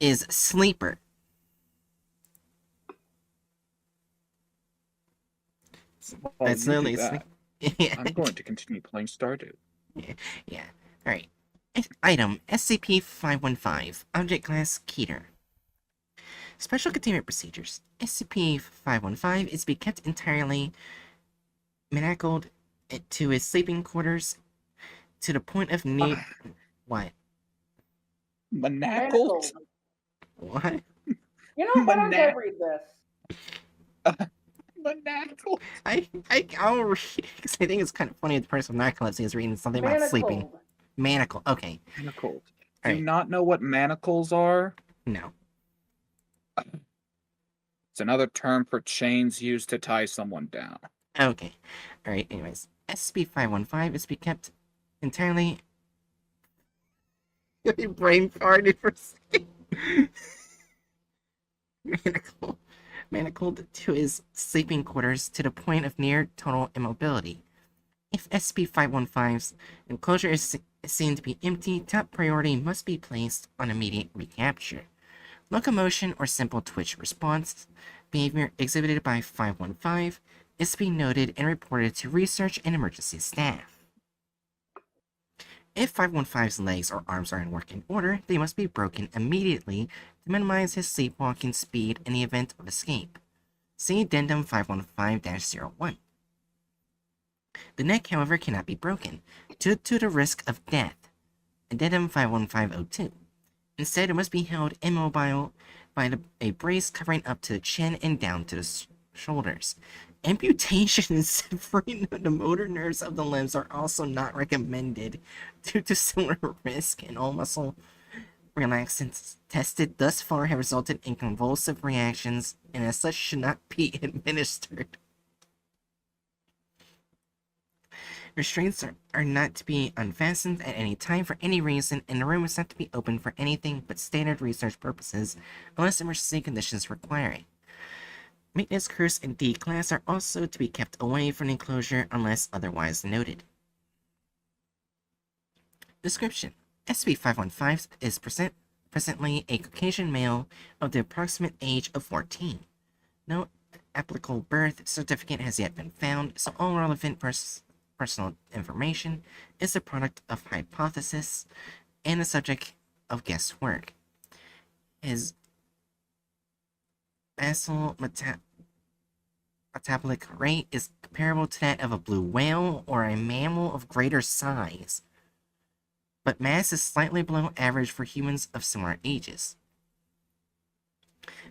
is sleeper. Well, It's you do literally sleep. that. I'm going to continue playing Stardew. Yeah. Alright. Item SCP-515. Object Class Keter. Special Containment Procedures. SCP-515 is to be kept entirely manacled to his sleeping quarters to the point of need. What? Manacled? Manacled. What? You know, sometimes I Manac read this. Manacled? I'll read because I think it's kind of funny that the person with narcolepsy is reading something about sleeping. Manacled. Manacle. Okay. Manacled. Do you Alright. not know what manacles are? No. It's another term for chains used to tie someone down. Okay. Alright, anyways. SCP-515 is to be kept entirely. Brain farted for manacled, manacled to his sleeping quarters to the point of near total immobility. If SCP-515's enclosure is seen to be empty, top priority must be placed on immediate recapture. Locomotion or simple twitch response behavior exhibited by 515 is to be noted and reported to research and emergency staff. If 515's legs or arms are in working order, they must be broken immediately to minimize his sleepwalking speed in the event of escape. See Addendum 515-01. The neck, however, cannot be broken, due to the risk of death. Addendum 515-02. Instead, it must be held immobile by a brace covering up to the chin and down to the shoulders. Amputation and severing the motor nerves of the limbs are also not recommended due to similar risk, and all muscle relaxants tested thus far have resulted in convulsive reactions and as such should not be administered. Restraints are not to be unfastened at any time for any reason, and the room is not to be opened for anything but standard research purposes unless emergency conditions require it. Maintenance crews in D class are also to be kept away from the enclosure unless otherwise noted. Description: SCP-515 is presently a Caucasian male of the approximate age of 14. No applicable birth certificate has yet been found, so all relevant personal information is the product of hypothesis and the subject of guesswork. His basal metabolic rate is comparable to that of a blue whale or a mammal of greater size, but mass is slightly below average for humans of similar ages.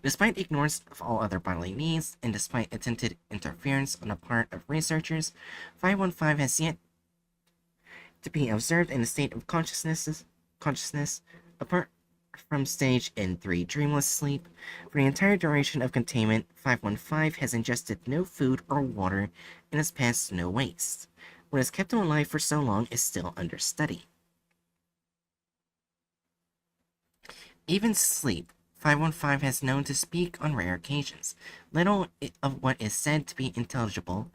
Despite ignorance of all other bodily needs, and despite attempted interference on the part of researchers, 515 has yet to be observed in a state of consciousness apart from stage N3 dreamless sleep. For the entire duration of containment, 515 has ingested no food or water and has passed no waste. What has kept him alive for so long is still under study. Even sleep, 515 has known to speak on rare occasions. Little of what is said to be intelligible,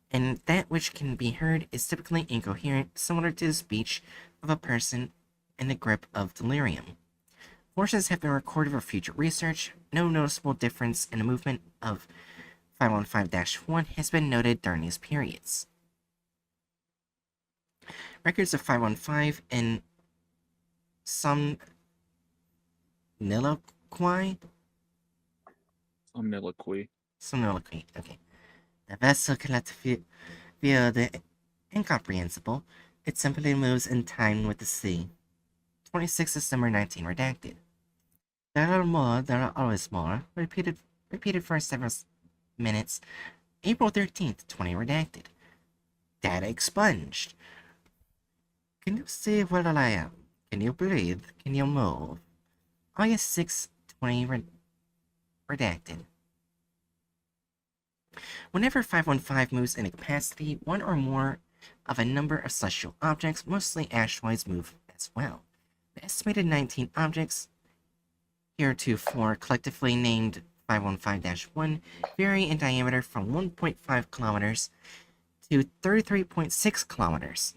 and that which can be heard is typically incoherent, similar to the speech of a person in the grip of delirium. Portions have been recorded for future research. No noticeable difference in the movement of 515-1 has been noted during these periods. Records of 515 in some Somniloquy? Somniloquy. Okay. The vessel cannot feel the incomprehensible. It simply moves in time with the sea. 26 December 19 redacted. There are more, there are always more. Repeated for several minutes. April 13th, 20 redacted. Data expunged. Can you see where I am? Can you breathe? Can you move? August 6, 20 redacted. Whenever 515 moves in a capacity, one or more of a number of celestial objects, mostly asteroids, move as well. The estimated 19 objects, heretofore collectively named 515-1, vary in diameter from 1.5 kilometers to 33.6 kilometers.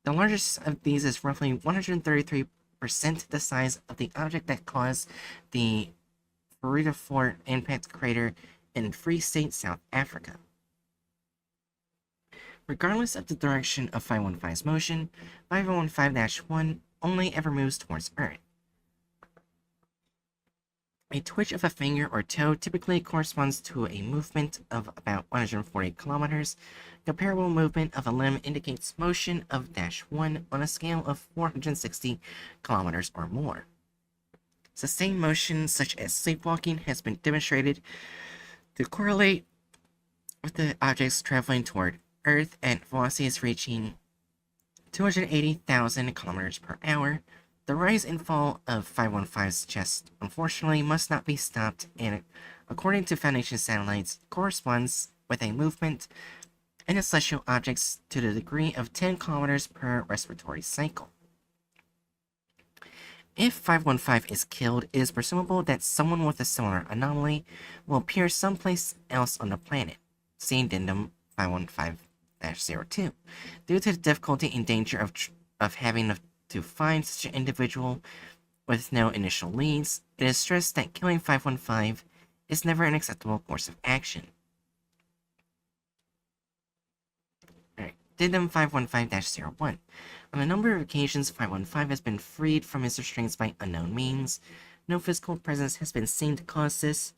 The largest of these is roughly 133% percent the size of the object that caused the Fort impact crater in Free State, South Africa. Regardless of the direction of 515's motion, 5015-1 only ever moves towards Earth. A twitch of a finger or toe typically corresponds to a movement of about 140 kilometers. Comparable movement of a limb indicates motion of -1 on a scale of 460 kilometers or more. Sustained motion, such as sleepwalking, has been demonstrated to correlate with the objects traveling toward Earth at velocities reaching 280,000 kilometers per hour. The rise and fall of 515's chest, unfortunately, must not be stopped, and according to Foundation satellites, corresponds with a movement in the celestial objects to the degree of 10 kilometers per respiratory cycle. If 515 is killed, it is presumable that someone with a similar anomaly will appear someplace else on the planet, see Addendum 515-02. Due to the difficulty and danger of having to find such an individual with no initial leads, it is stressed that killing 515 is never an acceptable course of action. Addendum 515-01. On a number of occasions, 515 has been freed from his restraints by unknown means. No physical presence has been seen to cause this,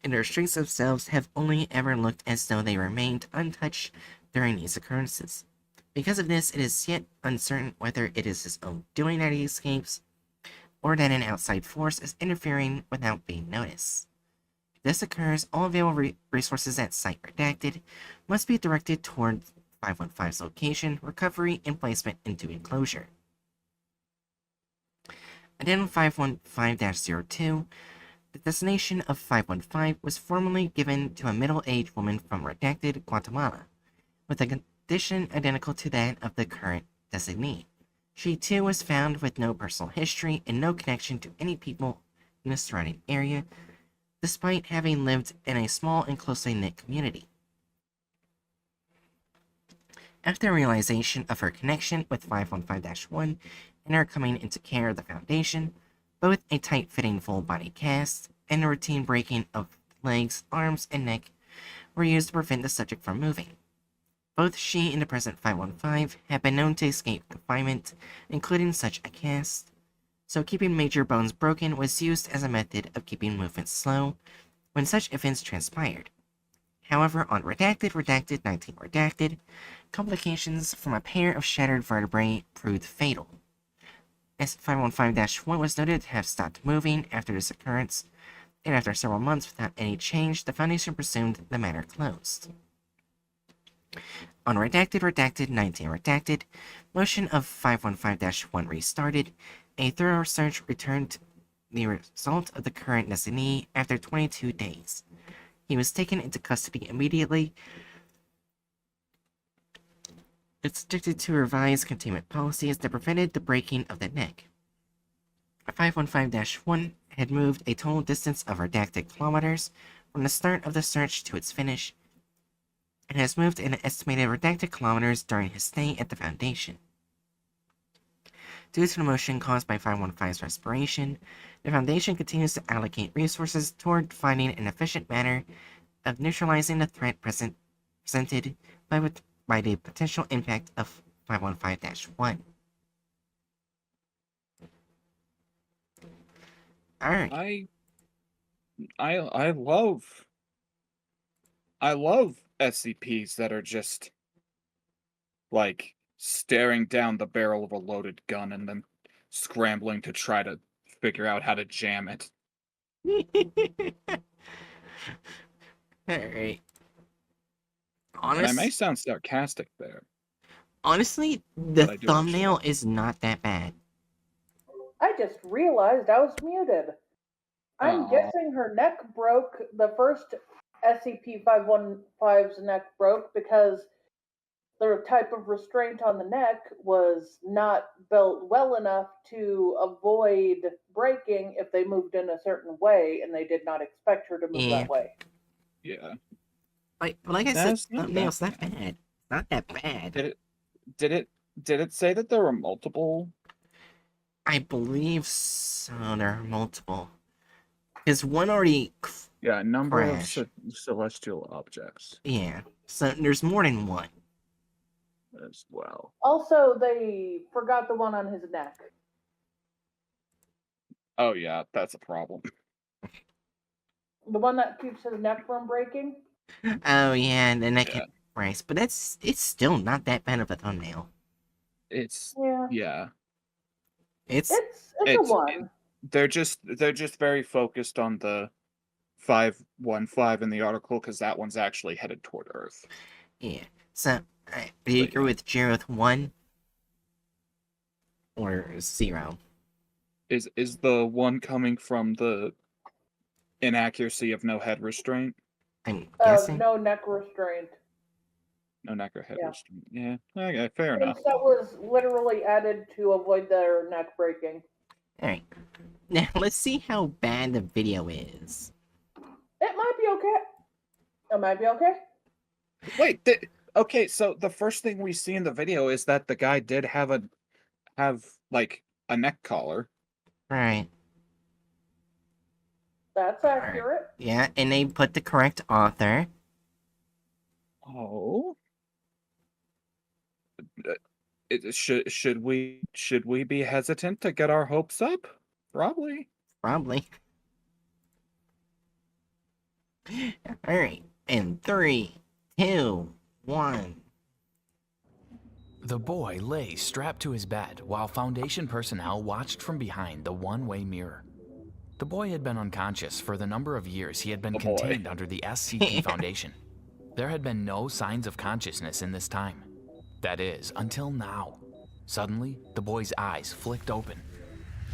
and the restraints themselves have only ever looked as though they remained untouched during these occurrences. Because of this, it is yet uncertain whether it is his own doing that he escapes, or that an outside force is interfering without being noticed. If this occurs, all available resources at Site Redacted must be directed toward 515's location, recovery, and placement into enclosure. Addendum 515-02. The destination of 515 was formerly given to a middle-aged woman from Redacted, Guatemala, with a condition identical to that of the current designee. She too was found with no personal history and no connection to any people in the surrounding area, despite having lived in a small and closely knit community. After realization of her connection with 515-1 and her coming into care of the Foundation, both a tight-fitting full-body cast and a routine breaking of legs, arms, and neck were used to prevent the subject from moving. Both she and the present 515 have been known to escape confinement, including such a cast, so keeping major bones broken was used as a method of keeping movement slow when such events transpired. However, on Redacted, 19 Redacted, complications from a pair of shattered vertebrae proved fatal. As 515-1 was noted to have stopped moving after this occurrence, and after several months without any change, the Foundation presumed the matter closed. On Redacted, 19 Redacted, motion of 515-1 restarted. A thorough search returned the result of the current designee after 22 days. He was taken into custody immediately. It's subjected to revised containment policies that prevented the breaking of the neck. 515-1 had moved a total distance of redacted kilometers from the start of the search to its finish, and has moved an estimated redacted kilometers during his stay at the Foundation. Due to the motion caused by 515's respiration, the Foundation continues to allocate resources toward finding an efficient manner of neutralizing the threat presented by the potential impact of 515-1. Alright. I love SCPs that are just like staring down the barrel of a loaded gun and then scrambling to try to figure out how to jam it. Alright. And I may sound sarcastic there. Honestly, the But I do thumbnail actually. is not that bad. I just realized I was muted. I'm Aw. guessing her neck broke. The first SCP-515's neck broke because the type of restraint on the neck was not built well enough to avoid breaking if they moved in a certain way, and they did not expect her to move Yeah. that way. Yeah. Like I said, That's not thumbnail's that not bad. Not that bad. Did it say that there were multiple I believe so. There are multiple. Because one already Yeah, number of crashed. celestial objects Yeah. So there's more than one. as well. Also, they forgot the one on his neck. Oh yeah, that's a problem. The one that keeps his neck from breaking. Oh yeah, and then I Yeah. can price, but it's still not that bad of a thumbnail. It's Yeah, yeah. It's it's a one. They're just very focused on the 515 in the article because that one's actually headed toward Earth. yeah. So do you But agree yeah. with Jerry with 1 or 0? Is the one coming from the inaccuracy of no head restraint? I'm guessing. No neck restraint. No neck or head Yeah. restraint. Yeah. Okay, fair enough. Since that was literally added to avoid their neck breaking. All right. Now let's see how bad the video is. It might be okay. It might be okay. Wait, okay, so the first thing we see in the video is that the guy did have like a neck collar. Right. That's accurate. Yeah, and they put the correct author. Oh. Should we be hesitant to get our hopes up? Probably. Probably. All right. In 3, 2, 1. The boy lay strapped to his bed while Foundation personnel watched from behind the one-way mirror. The boy had been unconscious for the number of years he had been Oh, boy. contained under the SCP Foundation. There had been no signs of consciousness in this time. That is, until now. Suddenly, the boy's eyes flicked open.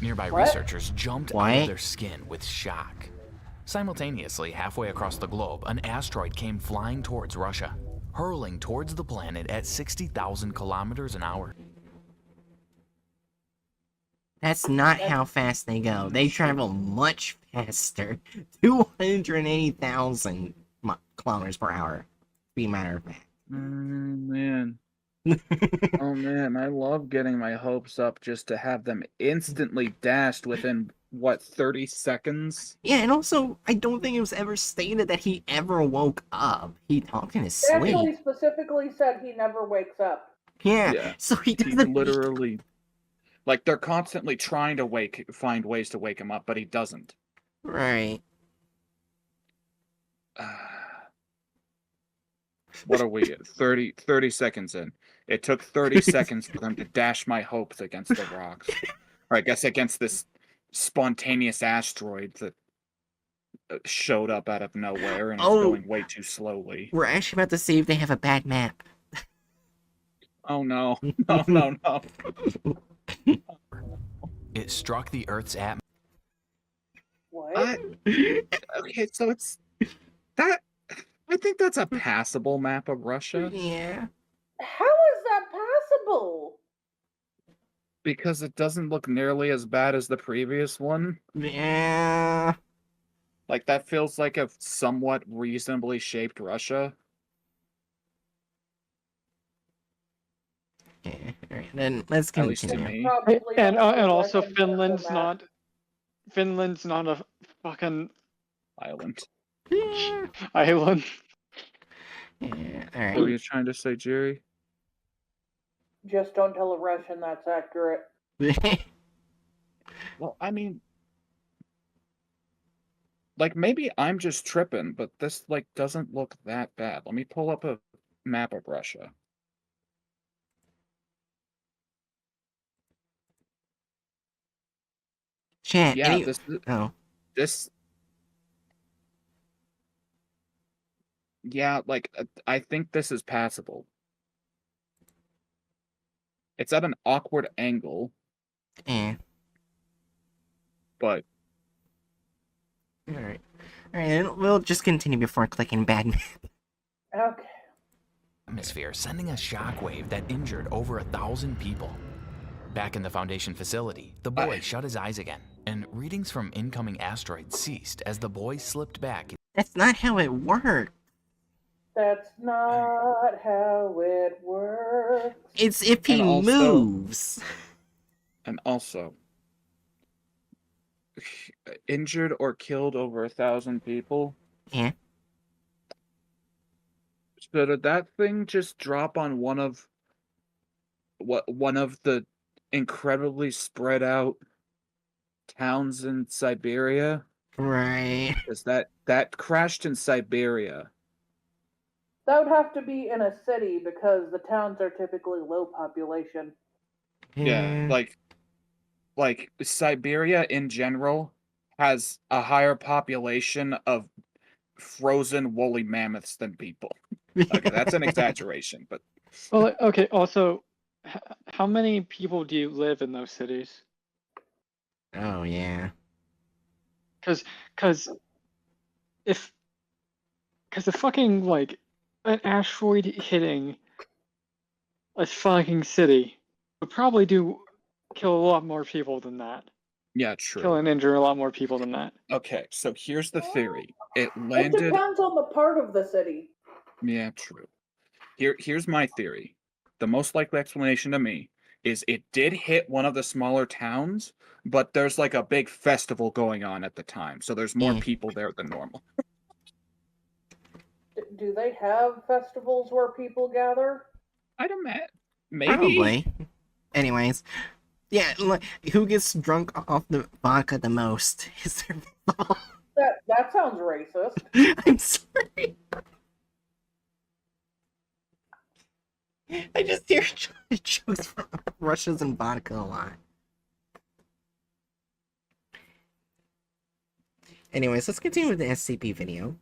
Nearby What? researchers jumped out What? of their skin with shock. Simultaneously, halfway across the globe, an asteroid came flying towards Russia, hurling towards the planet at 60,000 kilometers an hour. That's not how fast they go. They travel much faster. 280,000 kilometers per hour, to be a matter of fact. Man. Oh man, I love getting my hopes up just to have them instantly dashed within what 30 seconds? Yeah, and also, I don't think it was ever stated that he ever woke up. He talked in his They actually sleep. specifically said he never wakes up. Yeah, Yeah. so he He's doesn't. literally like they're constantly trying to find ways to wake him up, but he doesn't. Right. What are we at? 30 seconds in. It took 30 seconds for them to dash my hopes against the rocks. Or I guess against this spontaneous asteroid that showed up out of nowhere and is Oh. going way too slowly. We're actually about to see if they have a bad map. Oh no. No. It struck the Earth's atmosphere. What? Okay, so it's that. I think that's a passable map of Russia Yeah. How is that possible? because it doesn't look nearly as bad as the previous one. Yeah. Like that feels like a somewhat reasonably shaped Russia. Yeah. Alright, then let's At least to continue. me. Probably And not the also Russian Finland's diplomat. not a fucking Island. Yeah. island. Yeah. What were Alright. you trying to say, Jerry? Just don't tell a Russian that's accurate. Well, I mean, like maybe I'm just tripping, but this like doesn't look that bad. Let me pull up a map of Russia. Chat. Yeah, any- this Oh. yeah, like I think this is passable. It's at an awkward angle, Yeah. but Alright. Alright, then we'll just continue before clicking bad map. Okay. Sending a shockwave that injured over 1,000 people. Back in the Foundation facility, the boy shut his eyes again, and readings from incoming asteroids ceased as the boy slipped back. That's not how it works. That's not how it works. It's if he And also- moves. and also injured or killed over 1,000 people. Yeah. So did that thing just drop on one of the incredibly spread out towns in Siberia? Right. Is that crashed in Siberia? That would have to be in a city because the towns are typically low population. Yeah, like Siberia in general has a higher population of frozen woolly mammoths than people. Okay, that's an exaggeration, but Well, okay. Also, how many people do you live in those cities? Oh yeah. Because if because the fucking like an asteroid hitting a fucking city would probably kill a lot more people than that. yeah, Kill true. and injure a lot more people than that. Okay, so here's the theory. It It landed. depends on the part of the city. Yeah, true. Here's my theory. The most likely explanation to me is it did hit one of the smaller towns, but there's like a big festival going on at the time, so there's more Yeah. people there than normal. Do they have festivals where people gather? I don't know. Maybe. Probably. Anyways, yeah. Who gets drunk off the vodka the most? Is there? That sounds racist. I'm sorry. I just hear jokes from Russians and vodka a lot. Anyways, let's continue with the SCP video.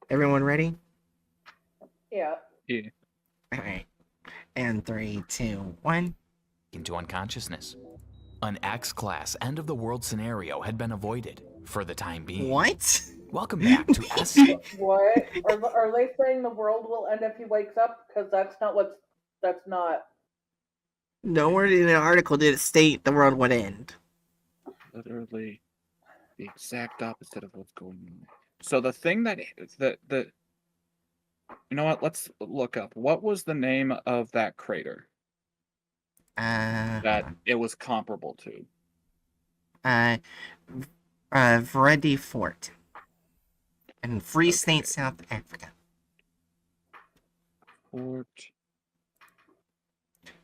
Everyone ready? Yeah. Yeah. Alright. And 3, 2, 1. Into unconsciousness. An X-class end-of-the-world scenario had been avoided for the time being. What? Welcome back to SCP. What? Are they saying the world will end if he wakes up? Because that's not. Nowhere in the article did it state the world would end. Literally the exact opposite of what's going on. So the thing that you know what? Let's look up. What was the name of that crater that it was comparable to? Vredi Fort. In Free State, Okay. South Africa. Fort.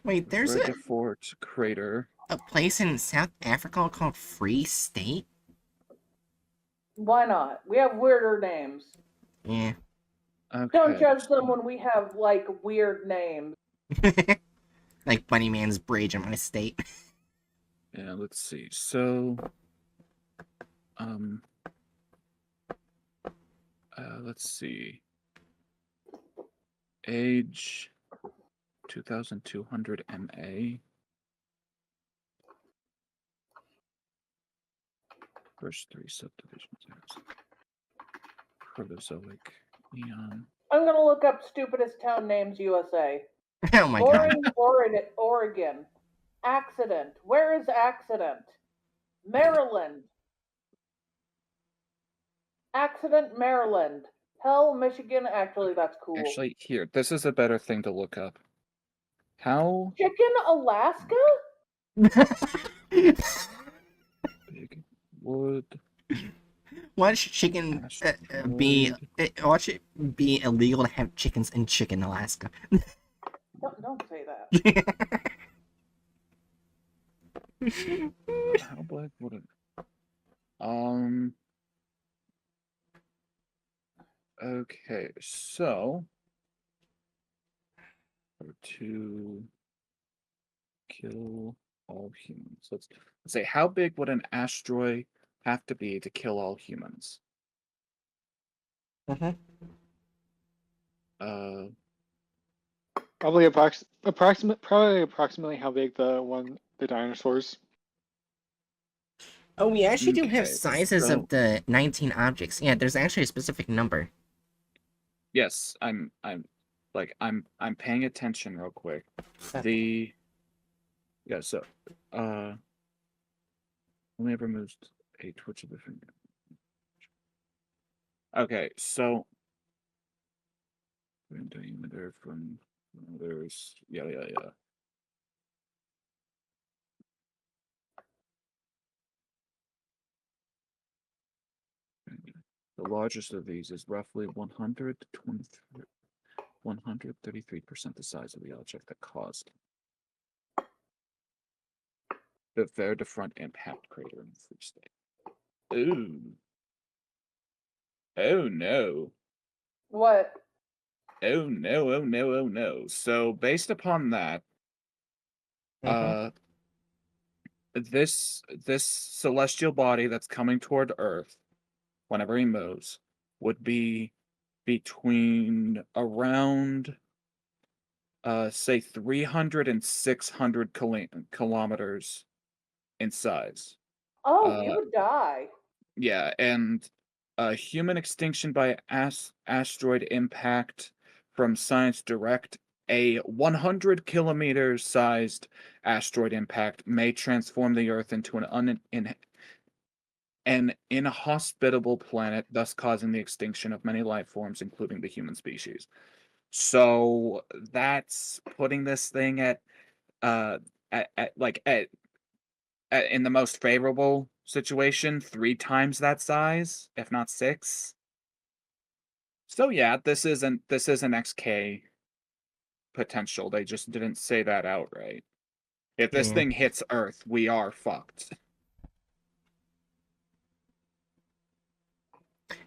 Wait, there's Red Fort crater. a place in South Africa called Free State? Why not? We have weirder names. Yeah. Okay. Don't judge them when we have like weird names. Like Bunny Man's Bridge in my state. Yeah, let's see. So, let's see. Age 2,200 MA. First 3 subdivisions. Protozoic Eon. I'm gonna look up stupidest town names USA. Oh my god. Oregon. Accident. Where is accident? Maryland. Accident, Maryland. Hell, Michigan. Actually, that's cool. Actually, here, this is a better thing to look up. How Chicken, Alaska? big would Why should chicken be? Why should it be illegal to have chickens in Chicken, Alaska? Don't say that. how big would it? Okay, so to kill all humans. Let's say how big would an asteroid have to be to kill all humans? Uh-huh. Probably approximately how big the dinosaurs. Oh, we actually do have Okay, sizes so- of the 19 objects. Yeah, there's actually a specific number. Yes, I'm paying attention real quick. The yeah, so only ever moves a twitch of the finger. Okay, so diameter from there's yeah. The largest of these is roughly 133% the size of the object that caused the Ver de Front impact crater in the Free State. Ooh. Oh no. What? Oh no, oh no, oh no. So based upon that, Mhm. this celestial body that's coming toward Earth whenever he moves would be between around say 300 and 600 kilometers in size. Oh, he Uh would die. yeah, and human extinction by asteroid impact from Science Direct, a 100 kilometer sized asteroid impact may transform the Earth into an inhospitable planet, thus causing the extinction of many life forms, including the human species. So that's putting this thing uh at in the most favorable situation, 3 times that size, if not 6. So yeah, this isn't XK potential. They just didn't say that outright. If this Yeah. thing hits Earth, we are fucked.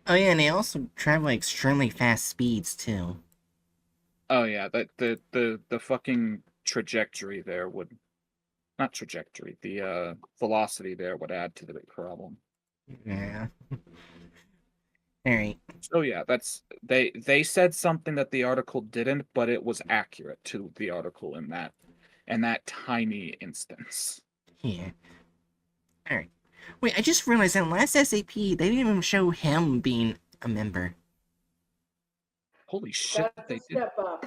Oh yeah, and they also travel at extremely fast speeds too. Oh yeah, the fucking trajectory there would not trajectory, the velocity there would add to the big problem. Yeah. Alright. So yeah, they said something that the article didn't, but it was accurate to the article in that tiny instance. Here. Alright. Wait, I just realized that last SAP, they didn't even show him being a member. Holy shit, That's a step up.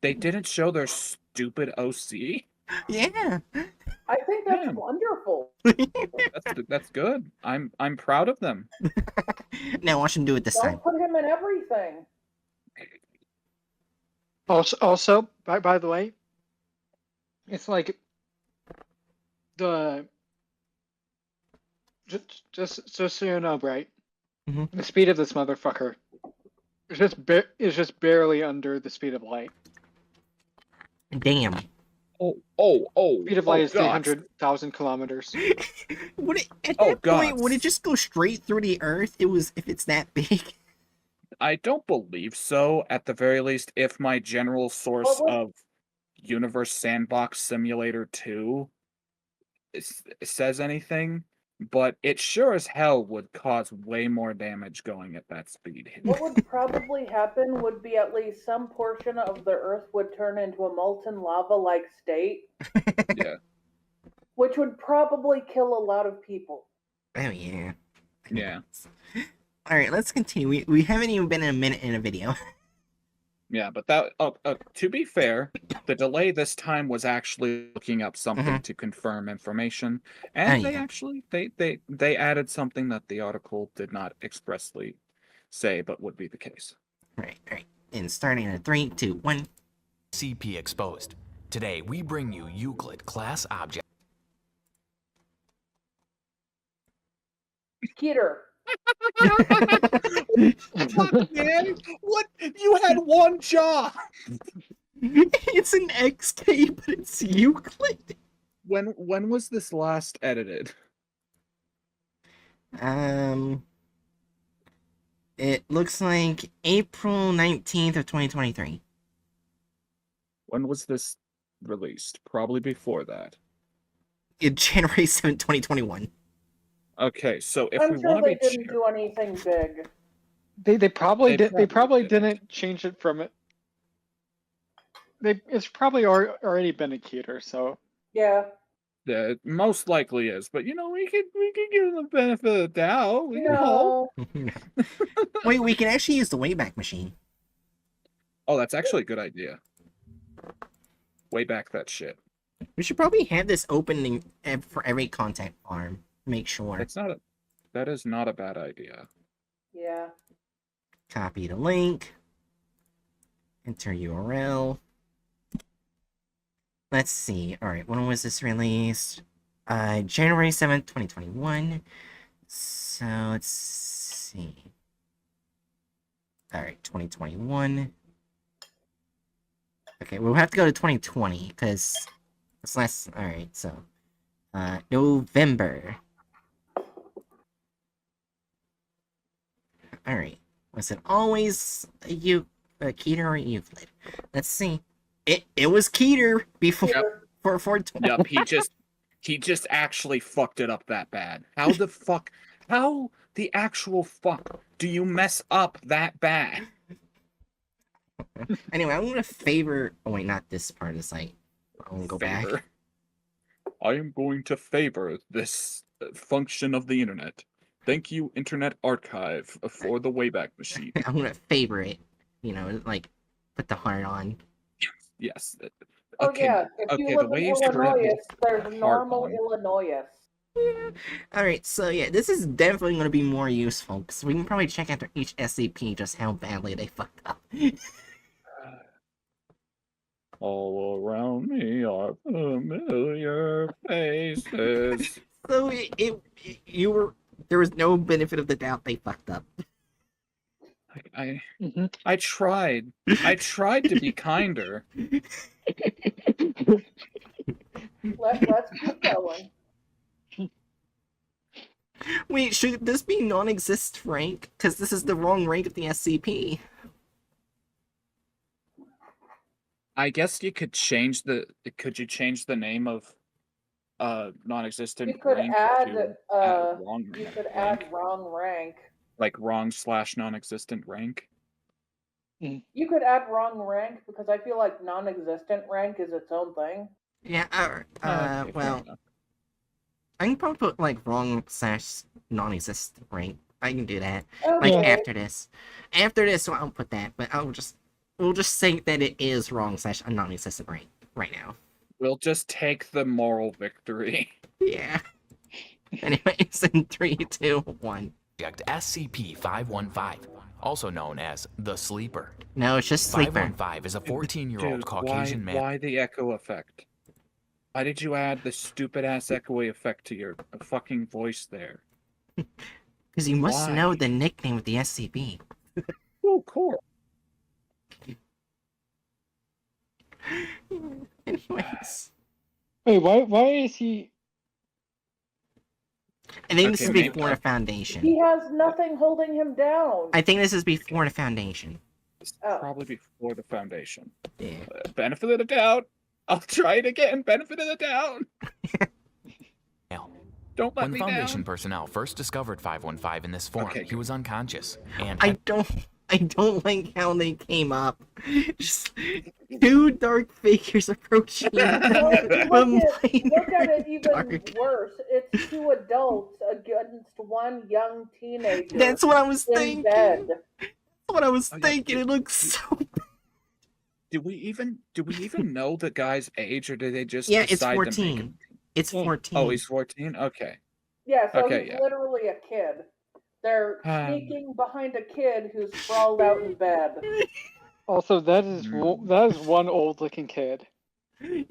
they didn't show their stupid OC? Yeah. I think that's Damn. wonderful. That's good. I'm proud of them. Now watch him do it this Don't time. put him in everything. Also, by the way, it's like the just so you know, Bright, Mhm. the speed of this motherfucker is just barely under the speed of light. Damn. Oh! Speed of light is God. 300,000 kilometers. Would it at Oh, that point God. would it just go straight through the Earth? If it's that big? I don't believe so. At the very least, if my general source would- of Universe Sandbox Simulator 2 says anything, but it sure as hell would cause way more damage going at that speed. What would probably happen would be at least some portion of the Earth would turn into a molten lava-like state, Yeah. which would probably kill a lot of people. Oh yeah. Yeah. Alright, let's continue. We haven't even been in a minute in a video. Yeah, but that to be fair, the delay this time was actually looking up something to confirm information, and they yeah. actually they added something that the article did not expressly say, but would be the case. Right. And starting in 3, 2, 1. SCP exposed. Today, we bring you Euclid class object. Peter, What, man? What? You had one job. It's an XK, but it's Euclid. When was this last edited? It looks like April 19th of 2023. When was this released? Probably before that. January 7th, 2021. Okay, so if I'm we sure want to they be didn't do anything big. They probably They probably didn't change it from it. It's probably already been a Keter, so Yeah. yeah, it most likely is, but we could give them the benefit of the doubt. No. Wait, we can actually use the Wayback Machine. Oh, that's actually a good idea. Way back that shit. We should probably have this open for every contact farm. Make sure. That is not a bad idea. Yeah. Copy the link. Enter URL. Let's see. Alright, when was this released? January 7th, 2021. So, let's see. Alright, 2021. Okay, we'll have to go to 2020, because it's less. Alright, so. November. Alright. Was it always Keter or Euclid? Let's see. It was Keter before Peter, for 420. Yup, he just actually fucked it up that bad. How the actual fuck do you mess up that bad? Anyway, I'm gonna favor. Oh wait, not this part of the site. I'll go back. Favor. I am going to favor this function of the internet. Thank you, Internet Archive, for the Wayback Machine. I'm gonna favor it. You know, like put the heart on. Yes. oh Okay, yeah, if okay, you the live way in you said Illinois, it, there's heart normal on. Illinois. Alright, so yeah, this is definitely gonna be more useful, because we can probably check after each SCP just how badly they fucked up. All around me are familiar faces. So there was no benefit of the doubt they fucked up. I tried. I tried to be kinder. Let's keep going. Wait, should this be non-exist rank? Because this is the wrong rank of the SCP. I guess you could change the. Could you change the name of non-existent You could rank add to wrong you could rank? add wrong rank. Like wrong/non-existent rank. You could add wrong rank because I feel like non-existent rank is its own thing. Yeah, Okay, fair well, enough. I can probably put, like, wrong/non-existent rank. I can do that. Okay. Like, after this. After this, well, I'll put that, but we'll just say that it is wrong/non-existent rank right now. We'll just take the moral victory. Yeah. Anyways, in 3, 2, 1. Object SCP-515, also known as the Sleeper. No, it's just Sleeper. 515 is a 14-year-old Dude, Caucasian man. why the echo effect? Why did you add the stupid ass echoey effect to your fucking voice there? Because you must Why? know the nickname of the SCP. Oh, cool. Anyways. Wait, why is he? I think this Okay, is maybe- before the Foundation. He has nothing holding him down. I think this is before the Foundation. It's Oh. probably before the Foundation. Yeah. Benefit of the doubt. I'll try it again. Benefit of the doubt. Don't let When the me Foundation down. personnel first discovered 515 in this form, Okay, he was unconscious and I had don't like how they came up. Just two dark figures approaching. Well, a look at it minor even dark. worse. It's two adults against one young teenager That's what I was in thinking. bed. That's what I was Oh, yeah, thinking. It looks so. Do we even know the guy's age, or did they just Yeah, it's decide to make 14. him? It's 14. Oh, he's 14. Okay. Yeah, so Okay, he's yeah. literally a kid. They're sneaking behind a kid who's sprawled out in bed. Also, that is one old-looking kid.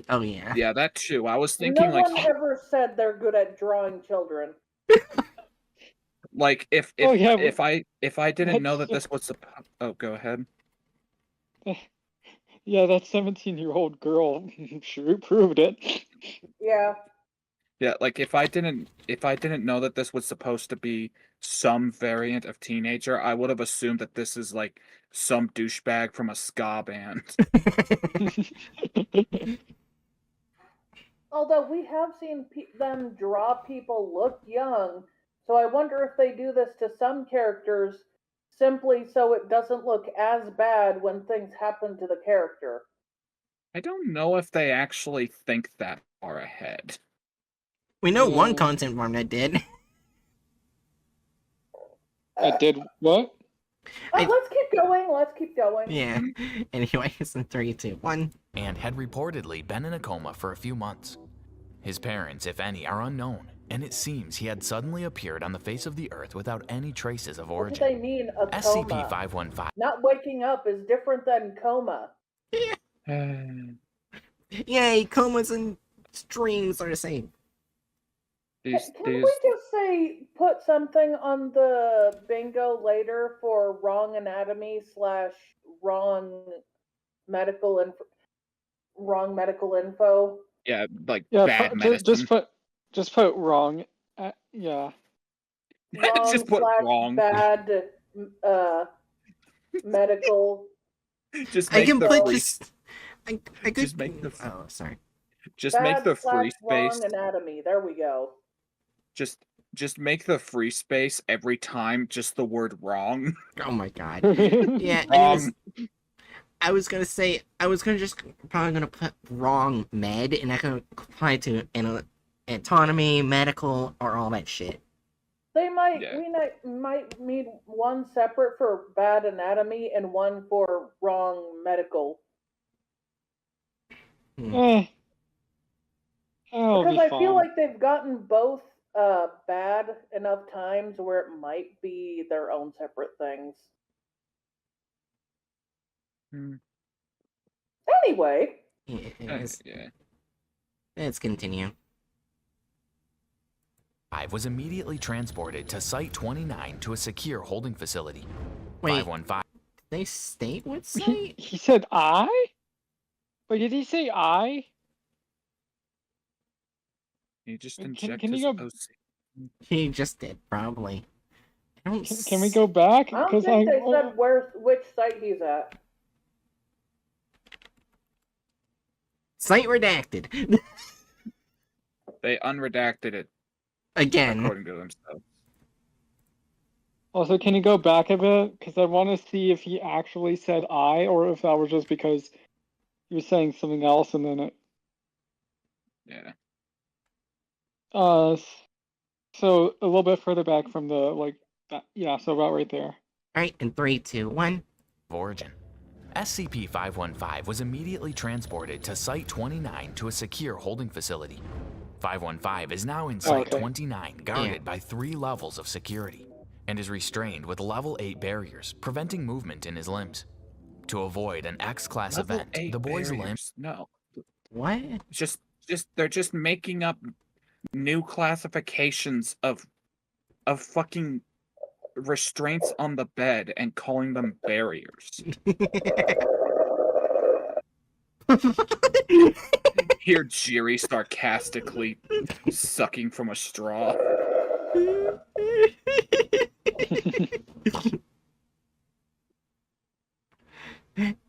Oh yeah. Yeah, that too. I was thinking No one ever said they're good at drawing children. if Oh, yeah, if I didn't know that that's- this was oh, go ahead. Yeah, that 17-year-old girl sure proved it. Yeah. Yeah, like if I didn't know that this was supposed to be some variant of teenager, I would have assumed that this is like some douchebag from a ska band. Although we have seen them draw people look young, so I wonder if they do this to some characters simply so it doesn't look as bad when things happen to the character. I don't know if they actually think that far ahead. We know one Yeah. content farm that did. I did what? Let's keep going. Yeah. Anyways, in 3, 2, 1. and had reportedly been in a coma for a few months. His parents, if any, are unknown, and it seems he had suddenly appeared on the face of the earth without any traces of What do they origin. mean, a coma? SCP-515 Not waking up is different than coma. Yay, comas and streams are the same. Can we just say put something on the bingo later for wrong anatomy / wrong medical info? Wrong medical info. Yeah, like Yeah, bad medicine. just put wrong. Yeah. Wrong Just put / wrong. bad medical. Just I make can the put free. just. I could. Just make the. Oh, sorry. Just make Bad the free / wrong space. anatomy. There we go. Just make the free space every time just the word wrong. Oh my god. Yeah. Wrong. Anyways, I was gonna say I was gonna just probably gonna put wrong med, and that can apply to autonomy, medical, or all that shit. They might Yeah. we might need one separate for bad anatomy and one for wrong medical. That'll Because be I fine. feel like they've gotten both bad enough times where it might be their own separate things. Hmm. Anyway, Yeah. Let's continue. 5 was immediately transported to Site 29 to a secure holding facility. Wait. 515. They state what He, site? he said I? But did he say I? You just Can- inject can his you go- OC. He just did, probably. I don't. Can we go back? I don't Because think they said which site he's at. Site redacted. They unredacted it Again. according to themselves. Also, can you go back a bit? Because I want to see if he actually said I, or if that was just because he was saying something else and then it. Yeah. So a little bit further back from the yeah, so about right there. Alright, in 3, 2, 1. Origin. SCP-515 was immediately transported to Site 29 to a secure holding facility. 515 is now in Site 29, guarded by 3 levels of security, and is restrained with Level 8 barriers, preventing movement in his limbs. To avoid an X-Class Level event, 8 the boy's barriers. limbs... No. What? They're just making up new classifications of fucking restraints on the bed and calling them barriers. Hear Jiri sarcastically sucking from a straw.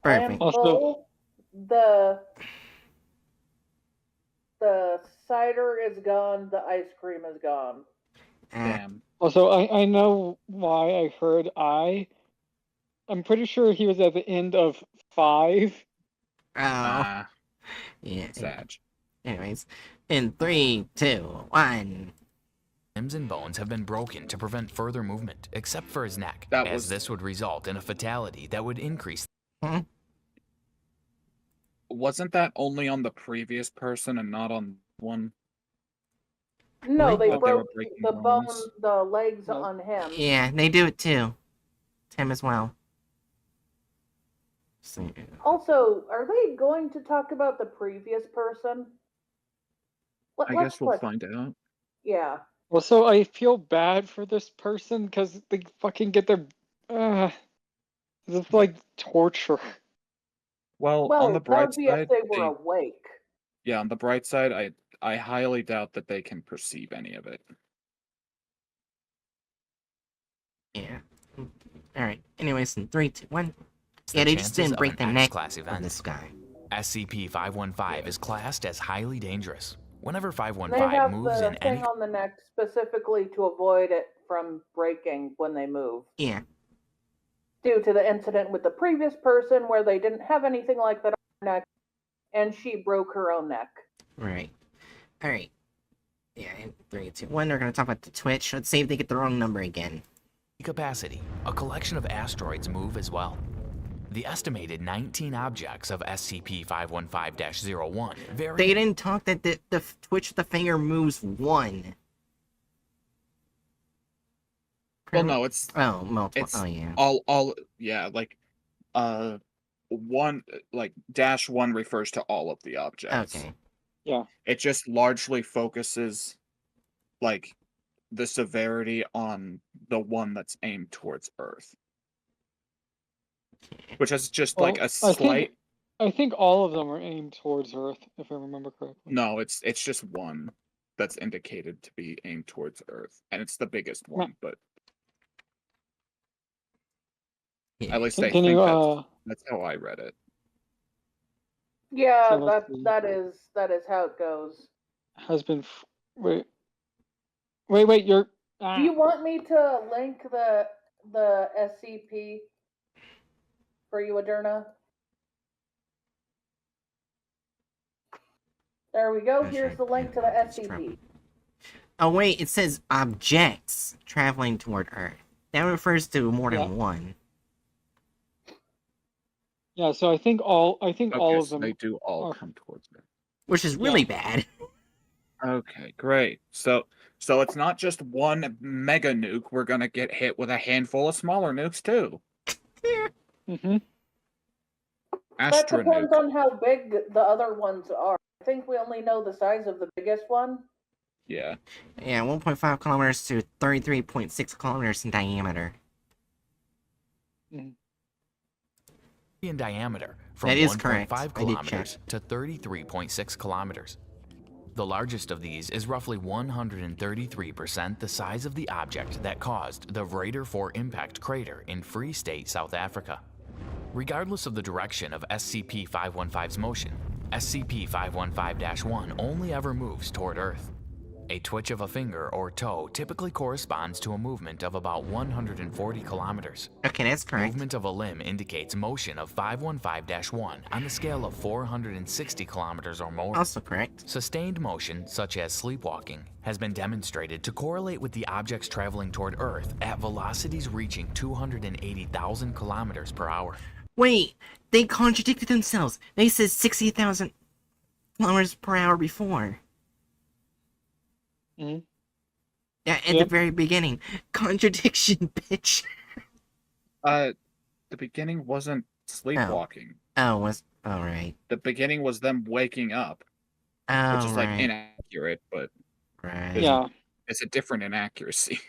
Perfect. Also- the cider is gone, the ice cream is gone. Damn. Also, I know why I heard I. I'm pretty sure he was at the end of 5. Oh. Yeah. Sad. Anyways, in 3, 2, 1. Limbs and bones have been broken to prevent further movement, except for his neck, this would result in a fatality that would increase... Wasn't that only on the previous person and not on one? No, they But they were broke breaking the bones. the legs No. on him. Yeah, they do it too. Tim as well. So, Also, are they going to talk about the previous person? I guess we'll find out. Yeah. Also, I feel bad for this person because they fucking get their. This is like torture. Well, Well, on the that bright would be side, if they were awake. yeah, on the bright side, I highly doubt that they can perceive any of it. yeah. Alright, anyways, in 3, 2, 1. the Yeah, they just chances didn't of break an the neck X-Class of event. this guy. SCP-515 is classed as highly dangerous. Whenever They 515 have moves the in thing any... on the neck specifically to avoid it from breaking when they move. Yeah. Due to the incident with the previous person where they didn't have anything like that on their neck, and she broke her own neck. Right. Alright. Yeah, in 3, 2, 1, they're gonna talk about the Twitch. Let's see if they get the wrong number again. capacity, a collection of asteroids move as well. The estimated 19 objects of SCP-515-01 vary... They didn't talk that the Twitch the finger moves 1. Well, no, it's Oh, multiple. it's Oh, yeah. all yeah, like one like -1 refers to all of the objects. Okay. Yeah. It just largely focuses like the severity on the one that's aimed towards Earth, which is just like Well, a slight. I think all of them are aimed towards Earth, if I remember correctly. No, it's just one that's indicated to be aimed towards Earth, and it's the biggest No. one. But Yeah. at least I Can think you that's how I read it. Yeah, So let's see. that is how it goes. has been wait you're Do you want me to link the SCP for you, Adurna? There we go. Here's the link to the SCP. Oh wait, it says objects traveling toward Earth. That refers to more than Yeah. one. Yeah, so I think all Okay, of so them they do all are- come towards it. Which is really bad. Okay, great. So it's not just one mega nuke. We're gonna get hit with a handful of smaller nukes too. Mm-hmm. That Astra depends nuke. on how big the other ones are. I think we only know the size of the biggest one. Yeah. Yeah, 1.5 kilometers to 33.6 kilometers in diameter. In diameter, from That is 1.5 correct. I did kilometers to 33.6 kilometers. The largest of these is roughly 133% the size of the object that caused the Raider 4 impact crater in Free State, South Africa. Regardless of the direction of SCP-515's motion, SCP-515-1 only ever moves toward Earth. A twitch of a finger or toe typically corresponds to a movement of about 140 kilometers. Okay, that's correct. Movement of a limb indicates motion of 515-1 on the scale of 460 kilometers or more. Also correct. Sustained motion, such as sleepwalking, has been demonstrated to correlate with the objects traveling toward Earth at velocities reaching 280,000 kilometers per hour. Wait, they contradicted themselves. They said 60,000 kilometers per hour before. Mm-hmm. Yeah, at the very beginning. Contradiction, bitch. The beginning wasn't sleepwalking. Oh, right. The beginning was them waking up, Oh, which is like right. inaccurate, but Right. Yeah. it's a different inaccuracy.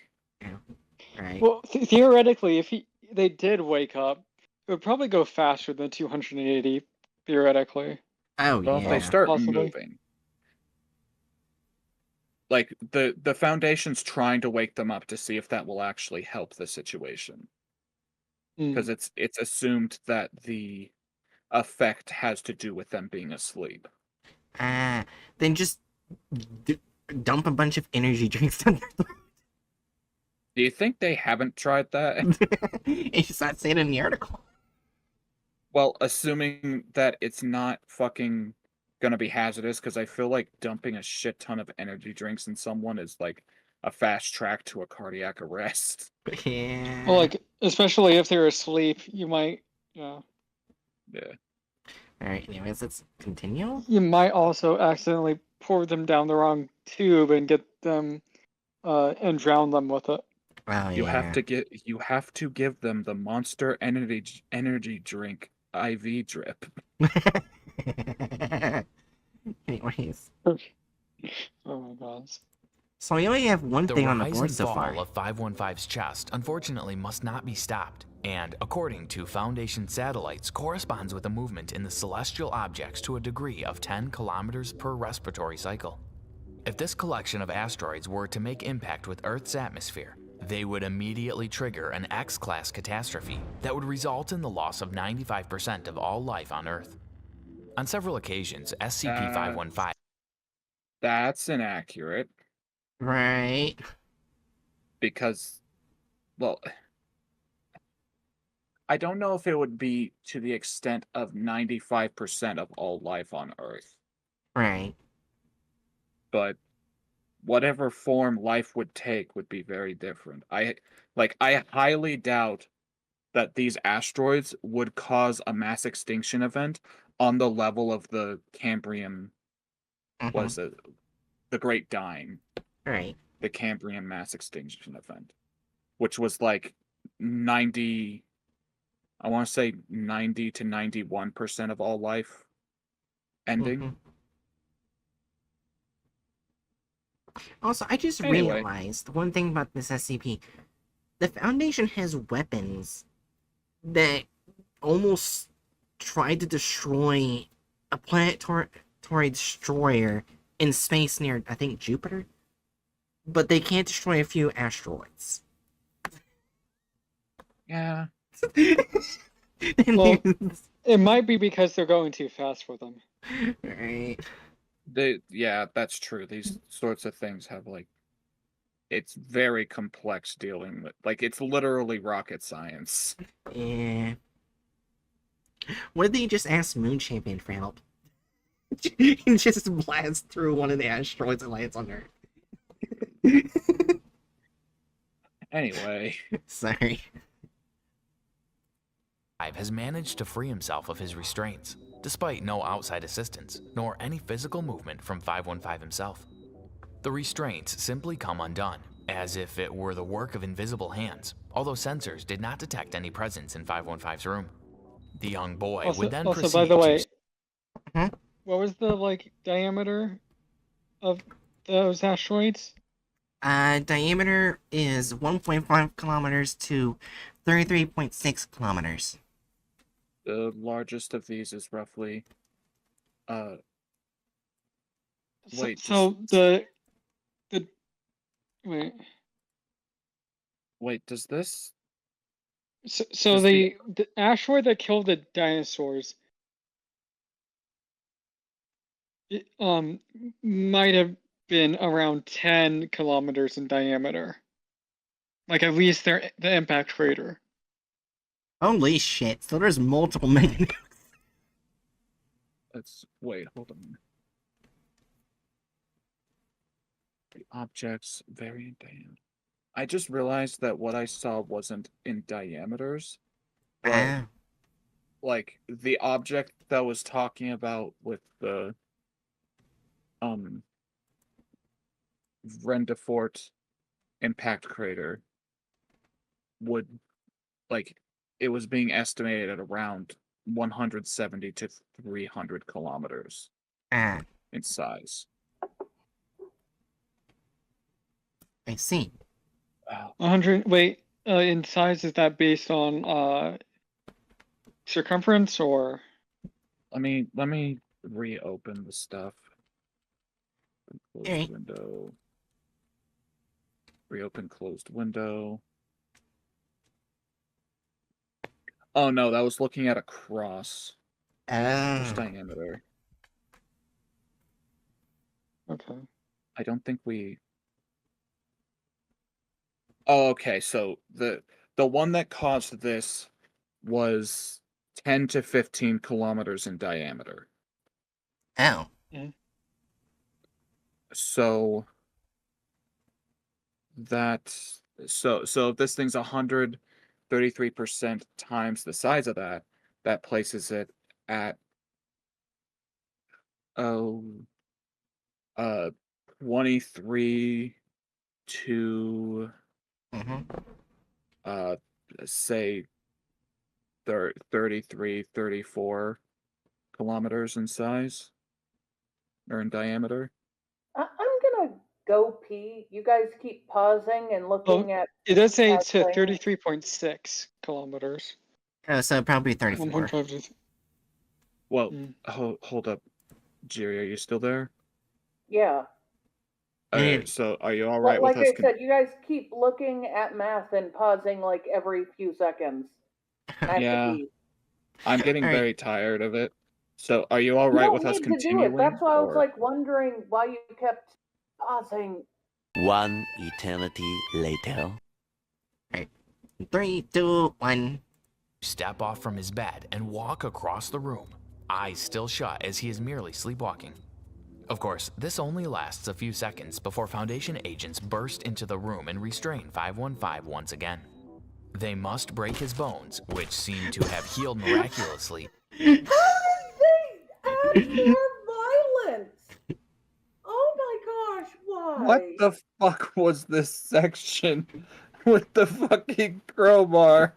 Right. Well, theoretically, if they did wake up, it would probably go faster than 280. Theoretically. Oh, Well, yeah. if they start Possibly. moving. Like the Foundation's trying to wake them up to see if that will actually help the situation. Because it's assumed that the effect has to do with them being asleep. Then just dump a bunch of energy drinks down their throat. Do you think they haven't tried that? It's not saying in the article. Well, assuming that it's not fucking gonna be hazardous, because I feel like dumping a shit ton of energy drinks in someone is like a fast track to a cardiac arrest. Yeah. Well, like, especially if they're asleep, you might, Yeah. Alright, anyways, let's continue. You might also accidentally pour them down the wrong tube and get them, and drown them with it. Oh, You yeah. have to give them the Monster energy drink IV drip. Anyways. Oh my god. So we only have one The thing on the rise board and so fall far. of 515's chest unfortunately must not be stopped, and according to Foundation satellites, corresponds with a movement in the celestial objects to a degree of 10 kilometers per respiratory cycle. If this collection of asteroids were to make impact with Earth's atmosphere, they would immediately trigger an X-class catastrophe that would result in the loss of 95% of all life on Earth. On several occasions, SCP-515 That's inaccurate. Right. Because, well, I don't know if it would be to the extent of 95% of all life on Earth, Right. but whatever form life would take would be very different. I highly doubt that these asteroids would cause a mass extinction event on the level of the Cambrian, was it the Great Dying, Right. the Cambrian mass extinction event, which was like 90 to 91% of all life ending. Also, I just Anyway. realized one thing about this SCP. The Foundation has weapons that almost tried to destroy a planetary destroyer in space near, I think, Jupiter. But they can't destroy a few asteroids. Yeah. Well, it might be because they're going too fast for them. Right. Yeah, that's true. These sorts of things have like, it's very complex dealing with, like, it's literally rocket science. Yeah. What if they just ask Moon Champion for help? And just blast through one of the asteroids and lands on Earth. Anyway, Sorry. Has managed to free himself of his restraints, despite no outside assistance, nor any physical movement from 515 himself. The restraints simply come undone, as if it were the work of invisible hands, although sensors did not detect any presence in 515's room. The young boy would then proceed by the way, to... Hmm? What was the, like, diameter of those asteroids? Diameter is 1.5 kilometers to 33.6 kilometers. the largest of these is roughly, wait, So wait. wait, does this? So Does the asteroid that killed the dinosaurs, it, might have been around 10 kilometers in diameter. Like, at least the impact crater. Holy shit, so there's multiple mini. wait, hold on. The objects vary in diameter. I just realized that what I saw wasn't in diameters, but Ah, like the object that was talking about with the Rendefort impact crater would, like, it was being estimated at around 170 to 300 kilometers ah, in size. I see. Wow. 100. Wait, in size, is that based on circumference or? Let me reopen the stuff. Closed Alright. window. Reopen closed window. Oh no, that was looking at a cross. What's Oh. diameter? Okay. I don't think we. Oh, okay. So the one that caused this was 10 to 15 kilometers in diameter. Oh. So if this thing's 133% times the size of that, that places it at 23 to Mm-hmm. say 33, 34 kilometers in size or in diameter. I'm gonna go pee. You guys keep pausing and looking at. It does say it's calculating. 33.6 kilometers. Oh, so probably 34. 1.5 to Well, hold up, Jiri, are you still there? Yeah. Okay, Mm. so are you all Well, right like with us? I said, you guys keep looking at math and pausing like every few seconds. I have to Yeah. pee. I'm getting All right. very tired of it. So are you all You right don't with us need to do continuing? it. That's why I was or- like wondering why you kept pausing. One eternity later. 3, 2, 1. step off from his bed and walk across the room, eyes still shut as he is merely sleepwalking. Of course, this only lasts a few seconds before Foundation agents burst into the room and restrain 515 once again. They must break his bones, which seem to have healed miraculously. How did they add more violence? Oh my gosh, why? What the fuck was this section with the fucking crowbar?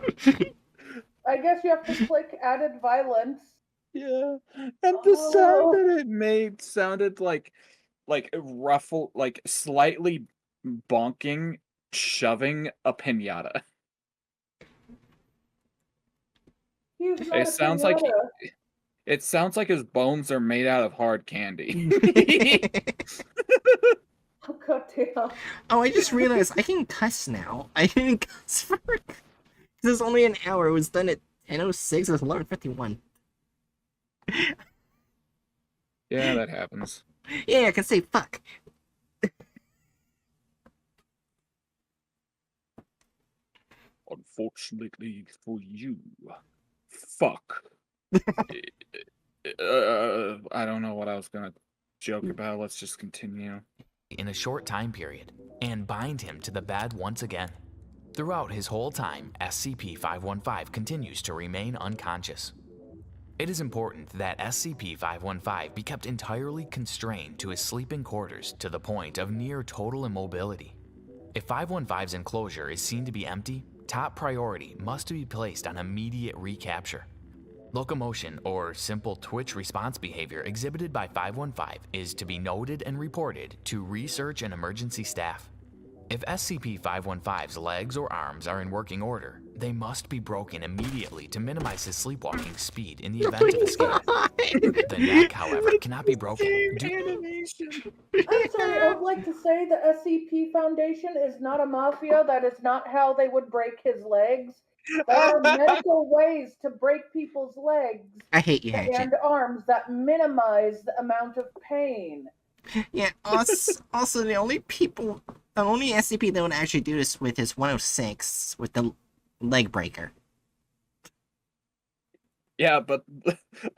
I guess you have to click added violence. Yeah, and the sound that it made sounded like slightly bonking, shoving a pinata. He's not It a sounds like pinata. it sounds like his bones are made out of hard candy. Oh, God damn. Oh, I just realized I can cuss now. I didn't cuss for this is only an hour. It was done at 10:06. It was 11:51. Yeah, that happens. Yeah, I can say fuck. Unfortunately for you, fuck. I don't know what I was gonna joke about. Let's just continue. In a short time period and bind him to the bed once again. Throughout his whole time, SCP-515 continues to remain unconscious. It is important that SCP-515 be kept entirely constrained to his sleeping quarters to the point of near total immobility. If 515's enclosure is seen to be empty, top priority must be placed on immediate recapture. Locomotion or simple twitch response behavior exhibited by 515 is to be noted and reported to research and emergency staff. If SCP-515's legs or arms are in working order, they must be broken immediately to minimize his sleepwalking speed in the event of escape. The neck, however, cannot be broken. I'm sorry, I would like to say the SCP Foundation is not a mafia. That is not how they would break his legs. There are medical ways to break people's legs I hate you, Hatchet. and arms that minimize the amount of pain. Yeah, also the only SCP that would actually do this with is 106 with the leg breaker. Yeah, but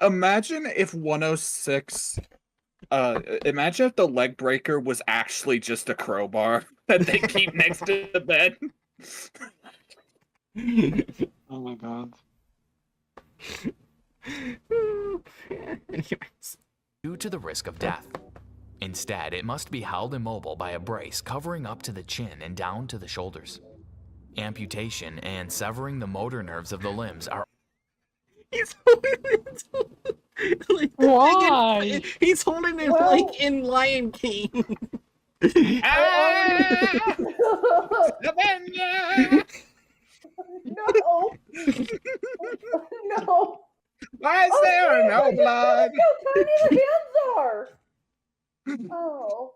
imagine if 106 imagine if the leg breaker was actually just a crowbar that they keep next to the bed. Oh my god. Anyways. Due to the risk of death. Instead, it must be held immobile by a brace covering up to the chin and down to the shoulders. Amputation and severing the motor nerves of the limbs are He's holding it like Why? He's holding it Well- like in Lion King. Ah! No! No! Why is there no blood? Look how tiny the hands are! Oh.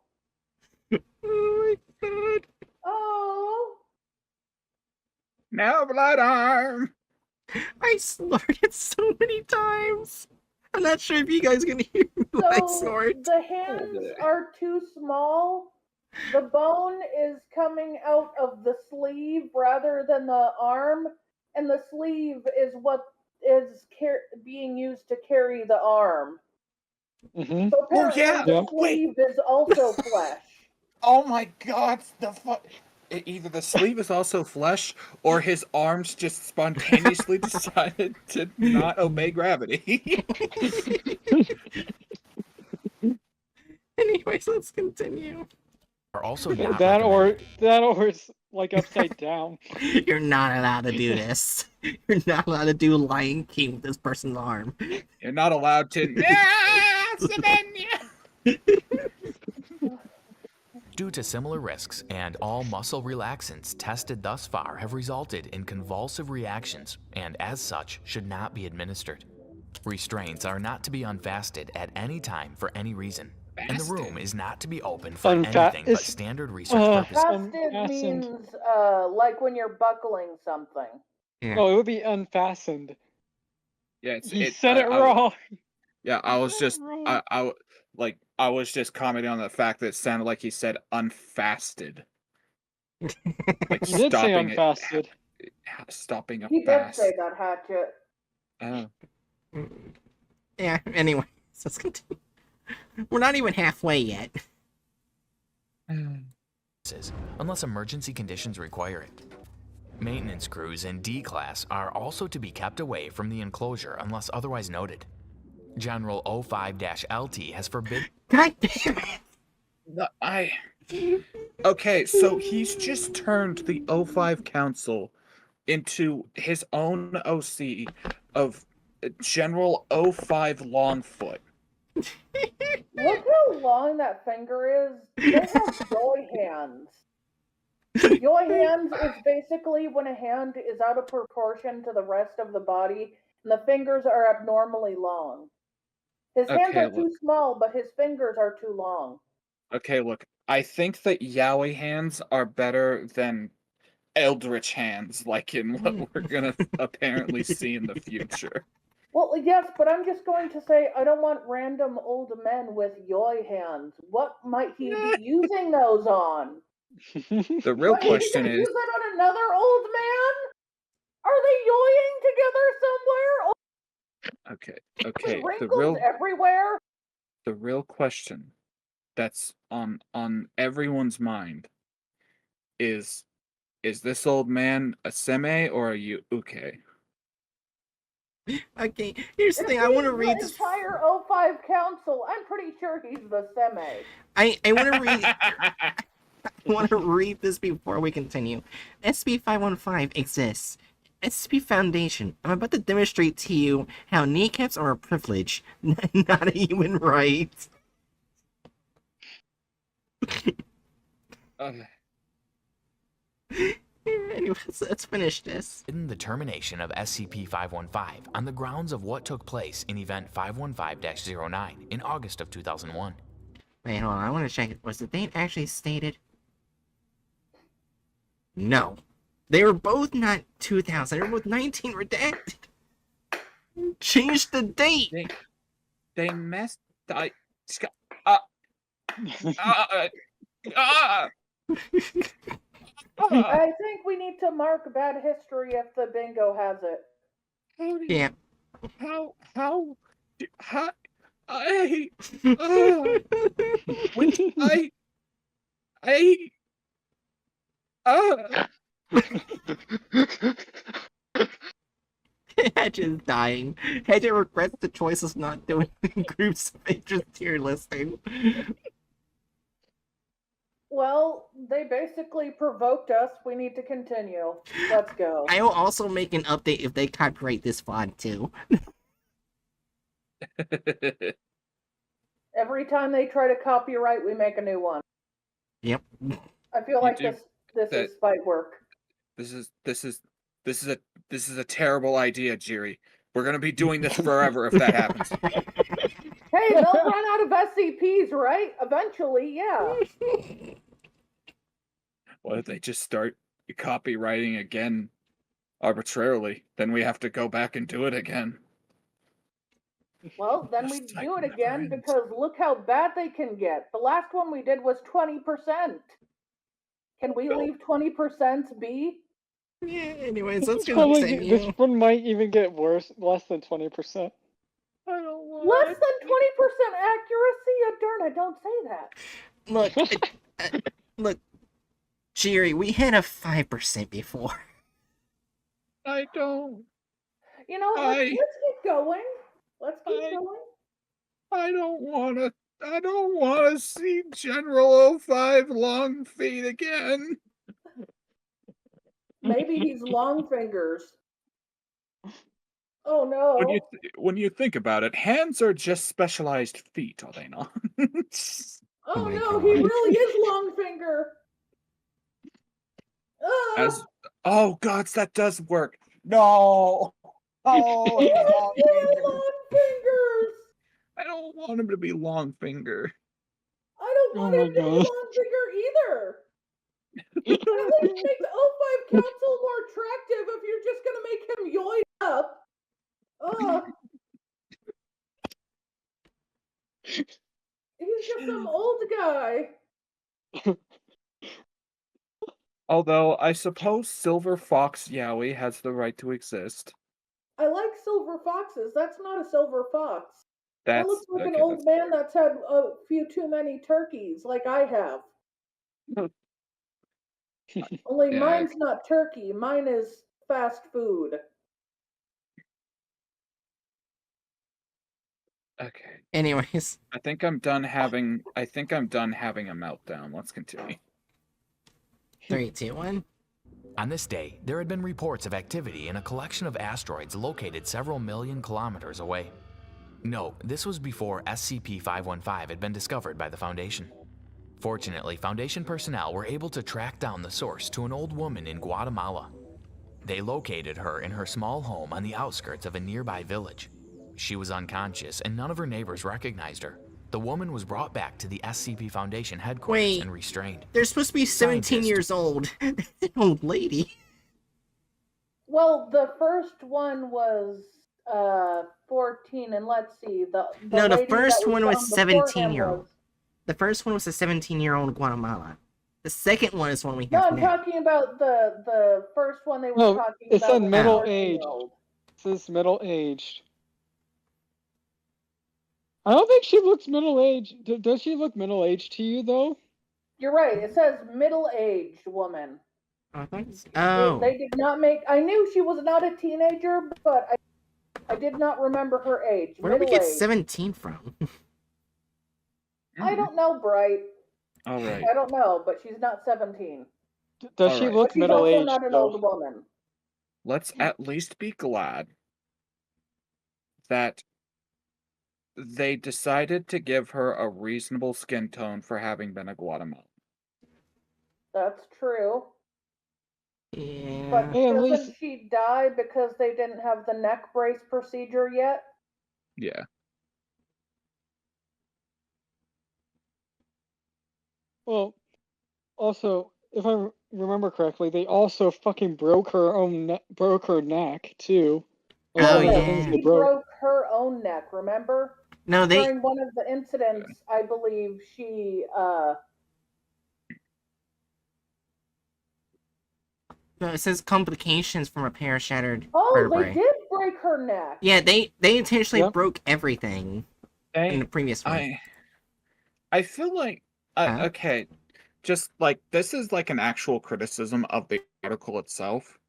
Oh my god. Oh. No blood arm. I snorted so many times. I'm not sure if you guys can hear me when I So snort. the hands are too small. The bone is coming out of the sleeve rather than the arm, and the sleeve is what is being used to carry the arm. Mm-hmm. So apparently yeah. the Yeah. sleeve is also flesh. Oh my god, the fuck. Either the sleeve is also flesh, or his arms just spontaneously decided to not obey gravity. Anyways, let's continue. are also not That recommended. or it's like upside down. You're not allowed to do this. You're not allowed to do Lion King with this person's arm. You're not allowed to. Due to similar risks, and all muscle relaxants tested thus far have resulted in convulsive reactions, and as such should not be administered. Restraints are not to be unfasted at any time for any reason, and the room is not to be open for anything but standard research purposes. Fasted Unfastened. means like when you're buckling something. No, it would be unfastened. Yeah, He said it wrong. Yeah, I was just Wrong. I was just commenting on the fact that it sounded like he said unfasted. Like He did say unfasted. Stopping a He did fast. say that, Hatchet. Oh. Yeah, anyway, so let's continue. We're not even halfway yet. Unless emergency conditions require it. Maintenance crews in D-Class are also to be kept away from the enclosure unless otherwise noted. General 05-LT has forbidden... God damn it! Okay, so he's just turned the O5 Council into his own OC of General O5 Longfoot. Look how long that finger is, they have joy hands. Joy hands is basically when a hand is out of proportion to the rest of the body, and the fingers are abnormally long. His hands Okay, are too small, but his fingers are too long. Okay, look. I think that yaoi hands are better than eldritch hands, like in what we're gonna apparently see in the future. Well, yes, but I'm just going to say I don't want random old men with yoi hands. What might he be using those on? The real What, he's question gonna is, use it on another old man? Are they yoing together somewhere? okay, With okay, wrinkles everywhere? the real question that's on everyone's mind is this old man a seme or a uke? Okay, here's the If thing. I want to he's read the this. entire O5 council, I'm pretty sure he's the seme. I want to read. I want to read this before we continue. SCP-515 exists. SCP Foundation. I'm about to demonstrate to you how kneecaps are a privilege, not a human right. Anyways, let's finish this. In the termination of SCP-515 on the grounds of what took place in Event 515-09 in August of 2001. Wait, hold on. I want to check it. Was the date actually stated? No. They were both not 2000. They were both 19 redacted. Change the date. They messed. I I think we need to mark bad history if the bingo has it. Yeah. How I which Hedge is dying. Hedge regrets the choice of not doing groups of interest tier listing. Well, they basically provoked us. We need to continue. Let's go. I will also make an update if they copyright this font too. Every time they try to copyright, we make a new one. Yep. I feel like do this that- is spite work. This is a terrible idea, Jiri. We're gonna be doing this forever if that happens. Hey, they'll run out of SCPs, right? Eventually, yeah. What if they just start copywriting again arbitrarily? Then we have to go back and do it again. Well, then This we do cycle it never again ends. because look how bad they can get. The last one we did was 20%. Can we leave 20% be? Yeah, anyways, let's Probably, continue. this one might even get worse, less than 20%. I don't want Less than 20% accuracy? Oh, darn, I don't say that. Look, look, Jerry, we had a 5% before. I don't. You know, let's keep going. Let's keep going. I don't want to see General 05 long feet again. Maybe he's long fingers. Oh no. When you think about it, hands are just specialized feet, are they not? Oh my no, God. he really is long finger. Oh gods, that does work. No. Oh, He he's has long really finger. long fingers. I don't want him to be long finger. I don't Oh want my him to be God. long finger either. At least make the O5 Council more attractive if you're just gonna make him yoid up. He's just some old guy. Although I suppose Silver Fox Yowie has the right to exist. I like silver foxes. That's not a silver fox. That That's looks like an okay, old man that's had a few too many turkeys, like I have. Only Yeah, mine's not turkey. Mine is fast food. okay. Anyways, I think I'm done having a meltdown. Let's continue. 3, 2, 1. On this day, there had been reports of activity in a collection of asteroids located several million kilometers away. No, this was before SCP-515 had been discovered by the Foundation. Fortunately, Foundation personnel were able to track down the source to an old woman in Guatemala. They located her in her small home on the outskirts of a nearby village. She was unconscious and none of her neighbors recognized her. The woman was brought back to the SCP Foundation headquarters Wait. and restrained. They're supposed to be 17 Scientists- years old. An old lady. Well, the first one was 14, and let's see, the No, the lady that first one was found before him 17-year-old. was- The first one was a 17-year-old Guatemala. The second one is one we No, have I'm now. talking about the first one they were No, talking it about. said was middle 14-year-old. It says middle-aged. I don't think she looks middle-aged. Does she look middle-aged to you, though? You're right. It says middle-aged woman. Oh. They did not make. I knew she was not a teenager, but I did not remember her age. Where did we get Middle-aged. 17 from? I don't know, Bright. All right. I don't know, but she's not 17. Does All she right. look But she's also middle-aged, not an though? old woman. Let's at least be glad that they decided to give her a reasonable skin tone for having been a Guatemalan. That's true. Yeah. But Hey, at doesn't least- she die because they didn't have the neck brace procedure yet? Yeah. Well, also, if I remember correctly, they also fucking broke her neck too. A lot Oh, of the yeah. things they She broke. broke her own neck, remember? No, they. During one of the incidents, I believe she No, it says complications from a pair of shattered Oh, vertebrae. they did break her neck. Yeah, they intentionally Yep. broke everything in the previous one. I feel like Huh? okay, just like this is like an actual criticism of the article itself.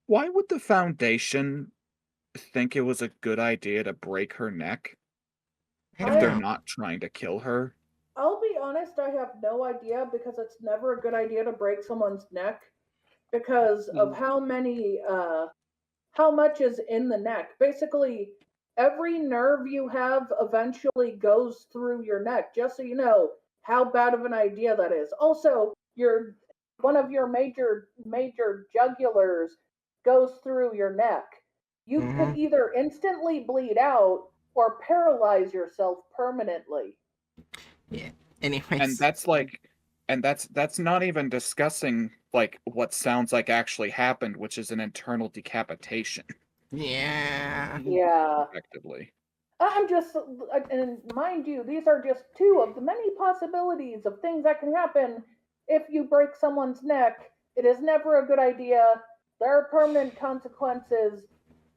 Why would the Foundation think it was a good idea to break her neck I if don't they're know. not trying to kill her? I'll be honest, I have no idea because it's never a good idea to break someone's neck because of how much is in the neck. Basically, every nerve you have eventually goes through your neck, just so you know how bad of an idea that is. Also, one of your major jugulars goes through your neck. You could either instantly bleed out or paralyze yourself permanently. Anyways. And that's like that's not even discussing like what sounds like actually happened, which is an internal decapitation, Yeah. Yeah. effectively. I'm just, and mind you, these are just two of the many possibilities of things that can happen if you break someone's neck. It is never a good idea. There are permanent consequences,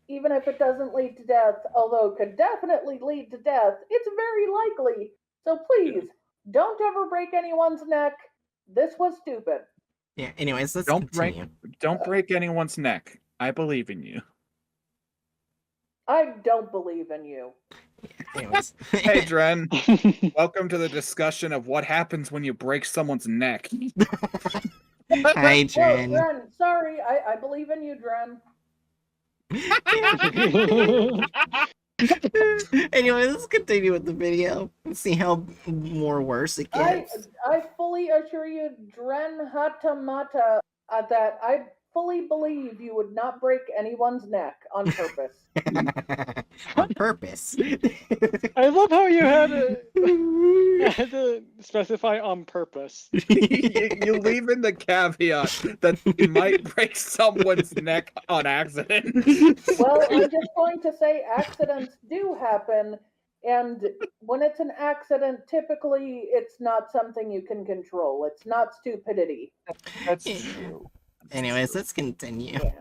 even if it doesn't lead to death, although it could definitely lead to death. It's very likely. So please, don't ever break anyone's neck. This was stupid. Yeah, anyways, let's Don't break- continue. Don't break anyone's neck. I believe in you. I don't believe in you. Anyways. Hey, Dren. Welcome to the discussion of what happens when you break someone's neck. Hi, Oh, Dren. Dren, sorry, I believe in you, Dren. Anyway, let's continue with the video and see how more worse it gets. I fully assure you, Dren Hatamata, that I fully believe you would not break anyone's neck on purpose. On purpose. I love how you had to specify on purpose. you leave in the caveat that you might break someone's neck on accident. Well, I'm just going to say accidents do happen, and when it's an accident, typically it's not something you can control. It's not stupidity. That's Yeah. true. Anyways, let's continue. Yeah.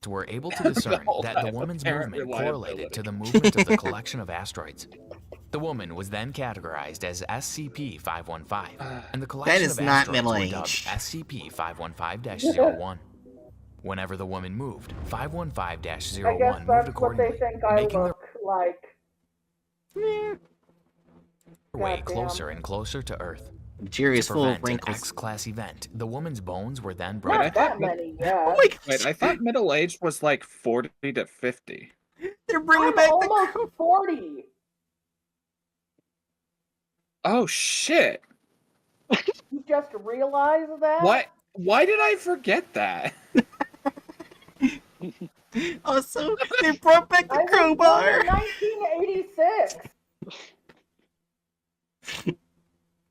Were able to discern all that the have woman's apparent movement correlated reliability. to the movement of the collection of asteroids. The woman was then categorized as SCP-515, and the collection is of not asteroids were dubbed middle-aged. SCP-515-01. Whenever the woman moved, I guess 515-01 moved that's what they accordingly, think I making look like. their way Goddamn. closer and closer to Earth. Jerry is To full of prevent an wrinkles. X-class event, the woman's bones were then Not broken. that many, yeah. Oh my Wait, I thought middle age was like 40 to 50. They're bringing I'm back the almost crowbar. 40. Oh shit! You just realized that? What? Why did I forget that? Also, they brought back the I was born crowbar. in 1986.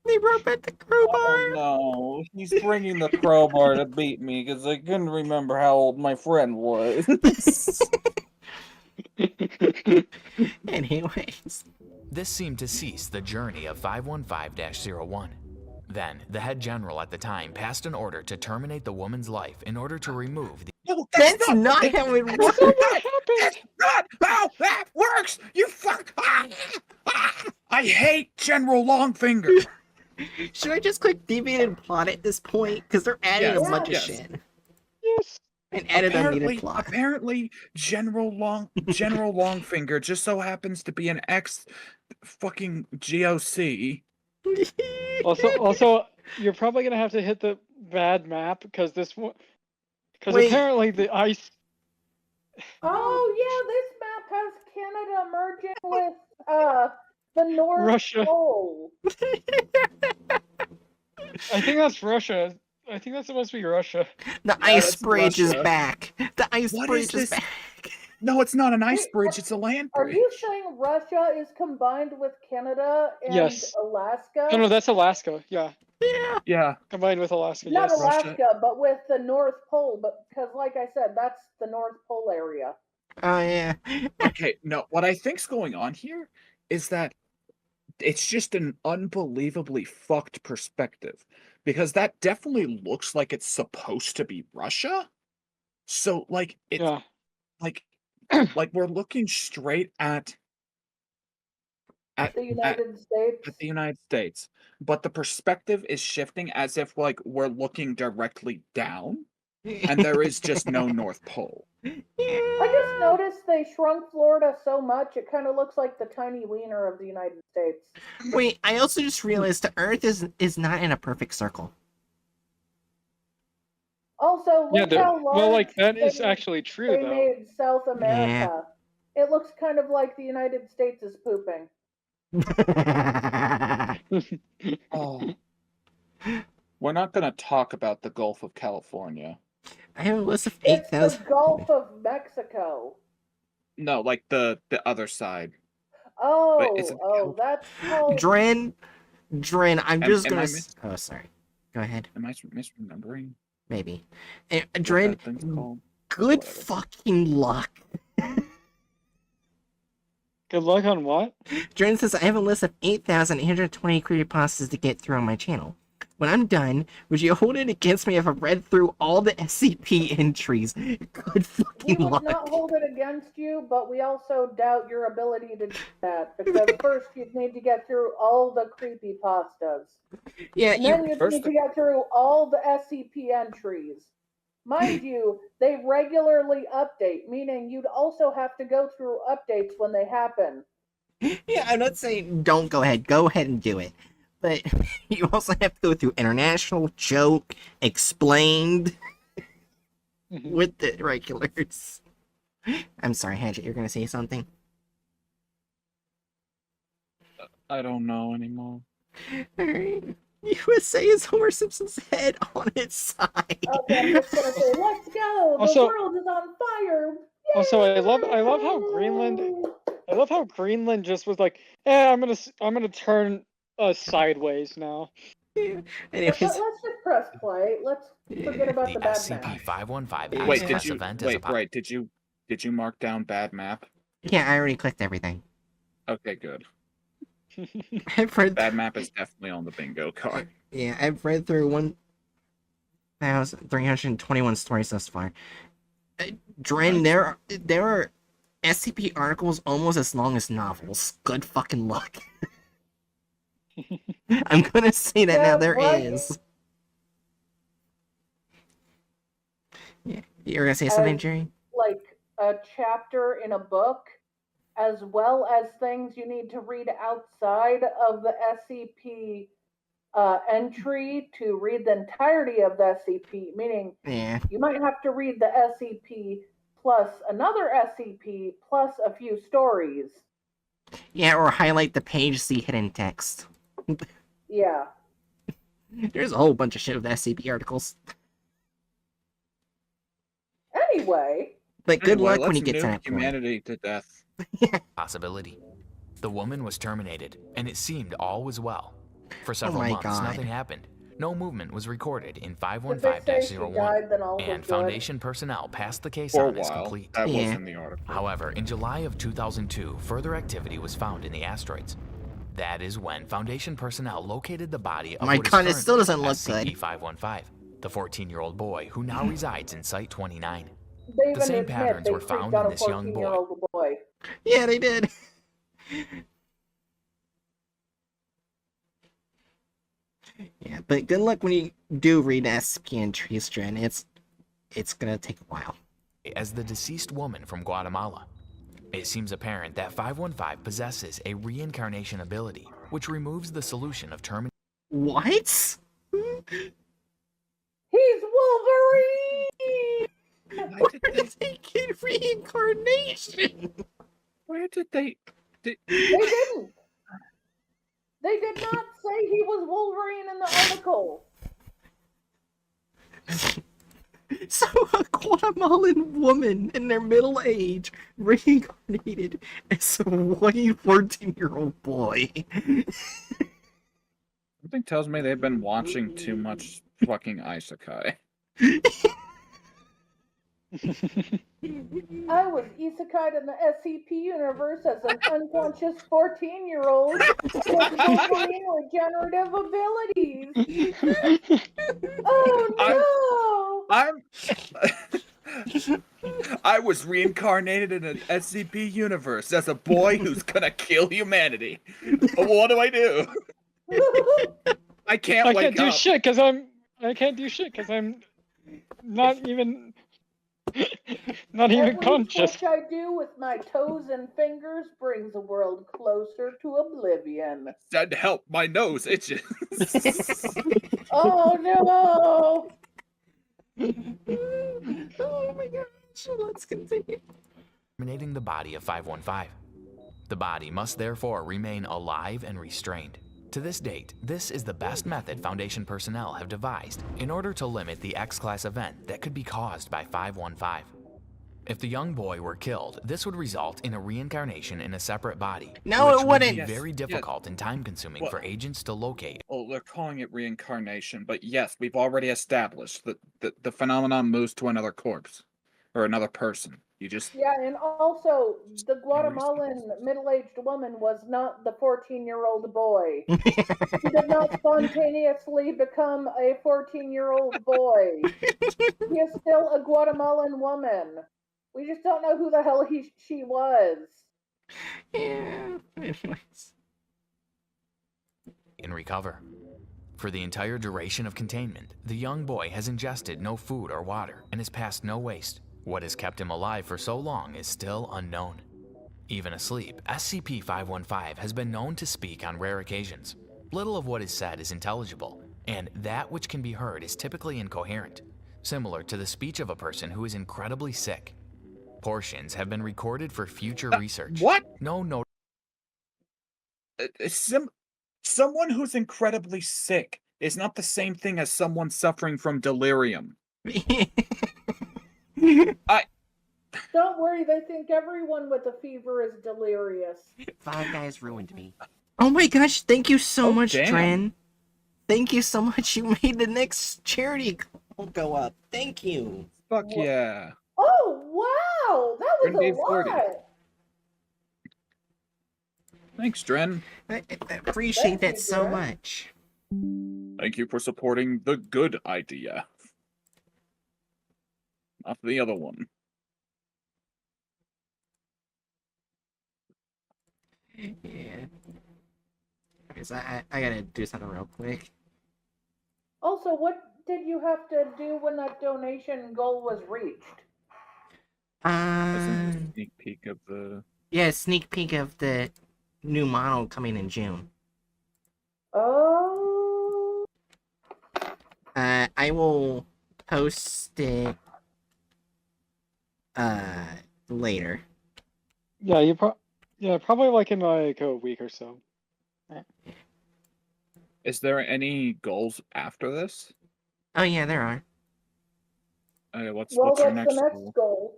They brought back the crowbar. no, he's bringing the crowbar to beat me because I couldn't remember how old my friend was. Anyways. This seemed to cease the journey of 515-01. Then, the head general at the time passed an order to terminate the woman's life in order to remove the... No, That's not how it that's works. not how that works. You fuck. I hate General Longfinger. Should I just click deviated plot at this point? Because they're adding Yes, a bunch yes. of shit. Yes. And added unneeded plot. Apparently, General Longfinger just so happens to be an ex fucking GOC. Also, you're probably gonna have to hit the bad map because this one, because Wait. apparently the ice. Oh yeah, this map has Canada merging with the North Russia. Pole. I think that's Russia. I think that's supposed to be Russia. The Yeah, ice that's bridge is Russia. back. The ice What bridge is is this? back. No, it's not an ice Wait, bridge. It's a land Are bridge. you saying Russia is combined with Canada and Yes. Alaska? No, that's Alaska. Yeah, Yeah. Yeah. combined with Alaska. Not Yes. Alaska, but with the North Pole. But because, like I said, that's the North Pole area. Oh yeah. Okay. No, what I think's going on here is that it's just an unbelievably fucked perspective because that definitely looks like it's supposed to be Russia. So like it's Yeah. like we're looking straight at The United States. the United States, but the perspective is shifting as if like we're looking directly down and there is just no North Pole. I just noticed they shrunk Florida so much it kind of looks like the tiny wiener of the United States. Wait, I also just realized the Earth is not in a perfect circle. Also, Yeah. look how large Well, like that is they- actually true they though. made South America. It looks kind of like the United States is pooping. Oh. We're not going to talk about the Gulf of California. I have a list of It's the 8,000. Gulf of Mexico. No, like the other side. Oh, is it oh, that's called. Dren, I'm just am gonna. I Oh, sorry. Go ahead. Am I misremembering? Maybe. What Dren, that thing's called? good Whatever. fucking luck. Good luck on what? Dren says, I have a list of 8,820 creepypastas to get through on my channel. When I'm done, would you hold it against me if I read through all the SCP entries? Good We fucking would luck. not hold it against you, but we also doubt your ability to do that because first you'd need to get through all the creepypastas. Yeah, And you. then you'd first- need to get through all the SCP entries. Mind you, they regularly update, meaning you'd also have to go through updates when they happen. Yeah, I'm not saying don't go ahead. Go ahead and do it. But you also have to go through international, joke, explained with the regulars. I'm sorry, Hatchet, you're gonna say something? I don't know anymore. Alright. USA is Homer Simpson's head on its side. Okay, I'm just gonna say, let's go! The Also- world is on fire! Also, I love how Greenland. I love how Greenland just was like, I'm gonna turn sideways now. Anyways, Let's just press play. Let's forget about The the bad map. SCP-515 Wait, access did you event is wait, about... right, did you mark down bad map? yeah, I already clicked everything. Okay, good. I've read. Bad map is definitely on the bingo card. Yeah, I've read through 1,321 stories thus far. Dren, there are SCP articles almost as long as novels. Good fucking luck. I'm gonna say that now. There right. is. Yeah, you're gonna say something, Jerry? Like a chapter in a book, as well as things you need to read outside of the SCP entry to read the entirety of the SCP, meaning Yeah. you might have to read the SCP plus another SCP plus a few stories. Yeah, or highlight the page, see hidden text. Yeah. There's a whole bunch of shit with SCP articles. Anyway, But good Anyway, luck when you let's get to nuke that point. humanity to death. Possibility. The woman was terminated, and it seemed all was well. For several my months, God. nothing happened. No movement was recorded in if they say she 515-01, died, then all was and good. Foundation personnel passed the case For a on as while. complete. That was Yeah. in the article. However, in July of 2002, further activity was found in the asteroids. That is when Foundation personnel located the body of My what is God, it still currently doesn't look good. SCP-515, the 14-year-old boy who now resides in Site-29. They even same admit patterns they were creeped found on in a this young boy. 14-year-old boy. Yeah, they did. Yeah, but good luck when you do read SCP entries, Jen. It's gonna take a while. As the deceased woman from Guatemala. It seems apparent that 515 possesses a reincarnation ability, which removes the solution of terminating. What? He's Wolverine! Why did they? They get reincarnation. Where did they? They didn't. They did not say he was Wolverine in the article. So a Guatemalan woman in their middle age reincarnated as a white 14-year-old boy. Something tells me they've been watching too much fucking isekai. I was isekai'd in the SCP universe as an unconscious 14-year-old with Wolverine regenerative abilities. Oh no! I was reincarnated in an SCP universe as a boy who's gonna kill humanity. What do I do? I can't I wake can't do up. shit because I can't do shit because I'm not even not even Every conscious. twitch I do with my toes and fingers brings the world closer to oblivion. Send help, my nose itches. Oh no! Oh my gosh, let's continue. Terminating the body of 515. The body must therefore remain alive and restrained. To this date, this is the best method Foundation personnel have devised in order to limit the X-Class event that could be caused by 515. If the young boy were killed, this would result in a reincarnation in a separate body, No, which it would wouldn't. be Yes, very yes. difficult and time-consuming Well- for agents to locate. Well, they're calling it reincarnation, but yes, we've already established that the phenomenon moves to another corpse or another person. You just Yeah, and also the Guatemalan middle-aged woman was not the 14-year-old boy. He did not spontaneously become a 14-year-old boy. He is still a Guatemalan woman. We just don't know who the hell she was. Yeah. Anyways. And recover. For the entire duration of containment, the young boy has ingested no food or water and has passed no waste. What has kept him alive for so long is still unknown. Even asleep, SCP-515 has been known to speak on rare occasions. Little of what is said is intelligible, and that which can be heard is typically incoherent, similar to the speech of a person who is incredibly sick. Portions have been recorded for future research. what? No note. Someone who's incredibly sick is not the same thing as someone suffering from delirium. Don't worry, they think everyone with a fever is delirious. Five Guys ruined me. Oh my gosh, thank you so Oh, much, damn. Dren. Thank you so much. You made the next charity go up. Thank you. Fuck yeah. Oh wow, that was Grenade a 40. lot. Thanks, Dren. I appreciate Thank you, that so Dren. much. Thank you for supporting the good idea. Not the other one. Yeah. Because I gotta do something real quick. Also, what did you have to do when that donation goal was reached? Isn't a sneak peek of the... Yeah, sneak peek of the new model coming in June. Oh, I will post it Later. Yeah, probably like in like a week or so. Is there any goals after this? Oh yeah, there are. What's Well, your that's next the next goal? goal.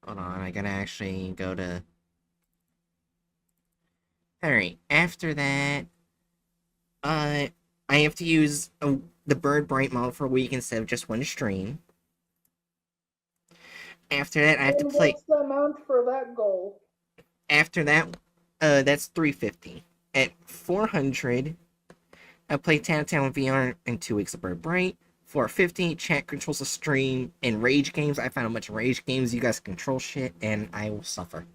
Hold on, I gotta actually go to... Alright, after that... I have to use the Bird Bright model for a week instead of just one stream. After that, I have to And play... what's the amount for that goal? After that, that's 350. At 400, I play 10 out of 10 with VR in 2 weeks of Bird Bright. 450, chat controls the stream. In rage games, I found a bunch of rage games. You guys control shit, and I will suffer.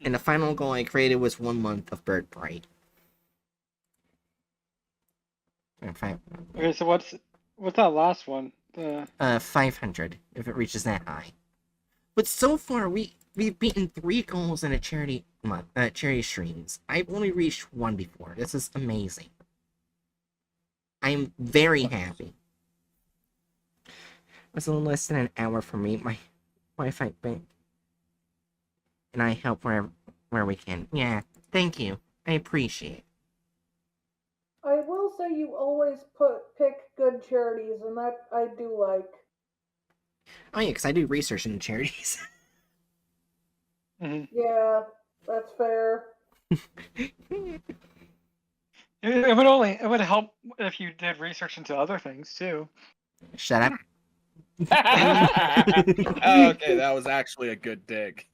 And the final goal I created was 1 month of Bird Bright. Okay, so what's that last one? The 500 if it reaches that high. But so far, we've beaten 3 goals in a charity streams. I've only reached 1 before. This is amazing. I'm very happy. It's a little less than an hour for me. My Wi-Fi bank, and I help where we can. Yeah, thank you. I appreciate it. I will say you always pick good charities, and that I do like. Oh yeah, because I do research into charities. Yeah, that's fair. it would help if you did research into other things too. Shut up. Okay, that was actually a good dig.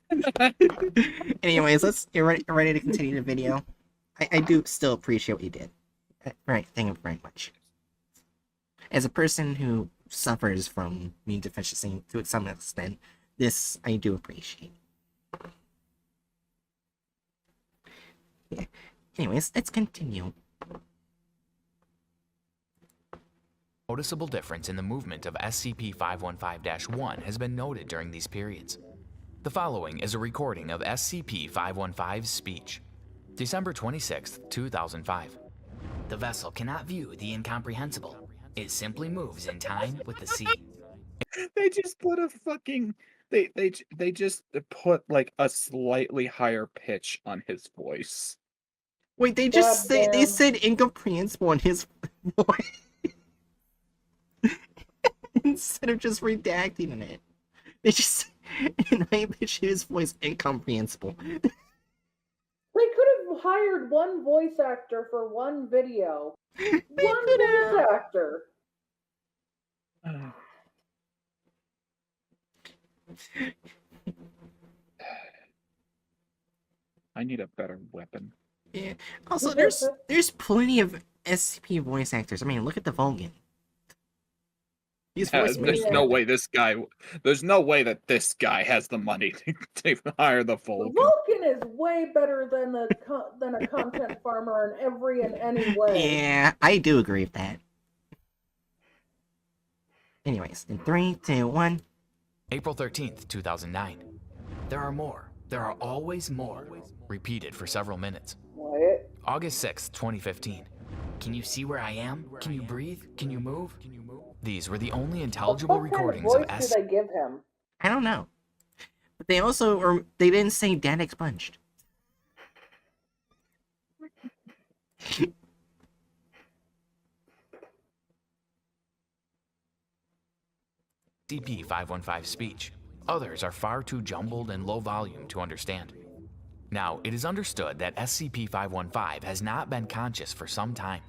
Anyways, you're ready to continue the video. I do still appreciate what you did. Right, thank you very much. As a person who suffers from immune deficiency to some extent, this I do appreciate. Yeah. Anyways, let's continue. Noticeable difference in the movement of SCP-515-1 has been noted during these periods. The following is a recording of SCP-515's speech. December 26, 2005. The vessel cannot view the incomprehensible. It simply moves in time with the sea. They just put a fucking they just put like a slightly higher pitch on his voice. Wait, they said incomprehensible in his voice instead of just redacting it. They just in high pitch his voice incomprehensible. They could have hired one voice actor for one video. One voice actor. I need a better weapon. Yeah. Also, there's plenty of SCP voice actors. I mean, look at the Vulcan. He's voice There's no way that this guy has the money to hire the Vulcan. Vulcan is way better than a content farmer in every and any way. Yeah, I do agree with that. Anyways, in 3, 2, 1. April 13th, 2009. There are more. There are always more. Repeated for several minutes. What? August 6th, 2015. Can you see where I am? Can you breathe? Can you move? These were the only intelligible recordings of What kind of voice did they give him? I don't know. But they didn't say dad expunged. SCP-515 speech. Others are far too jumbled and low volume to understand. Now, it is understood that SCP-515 has not been conscious for some time,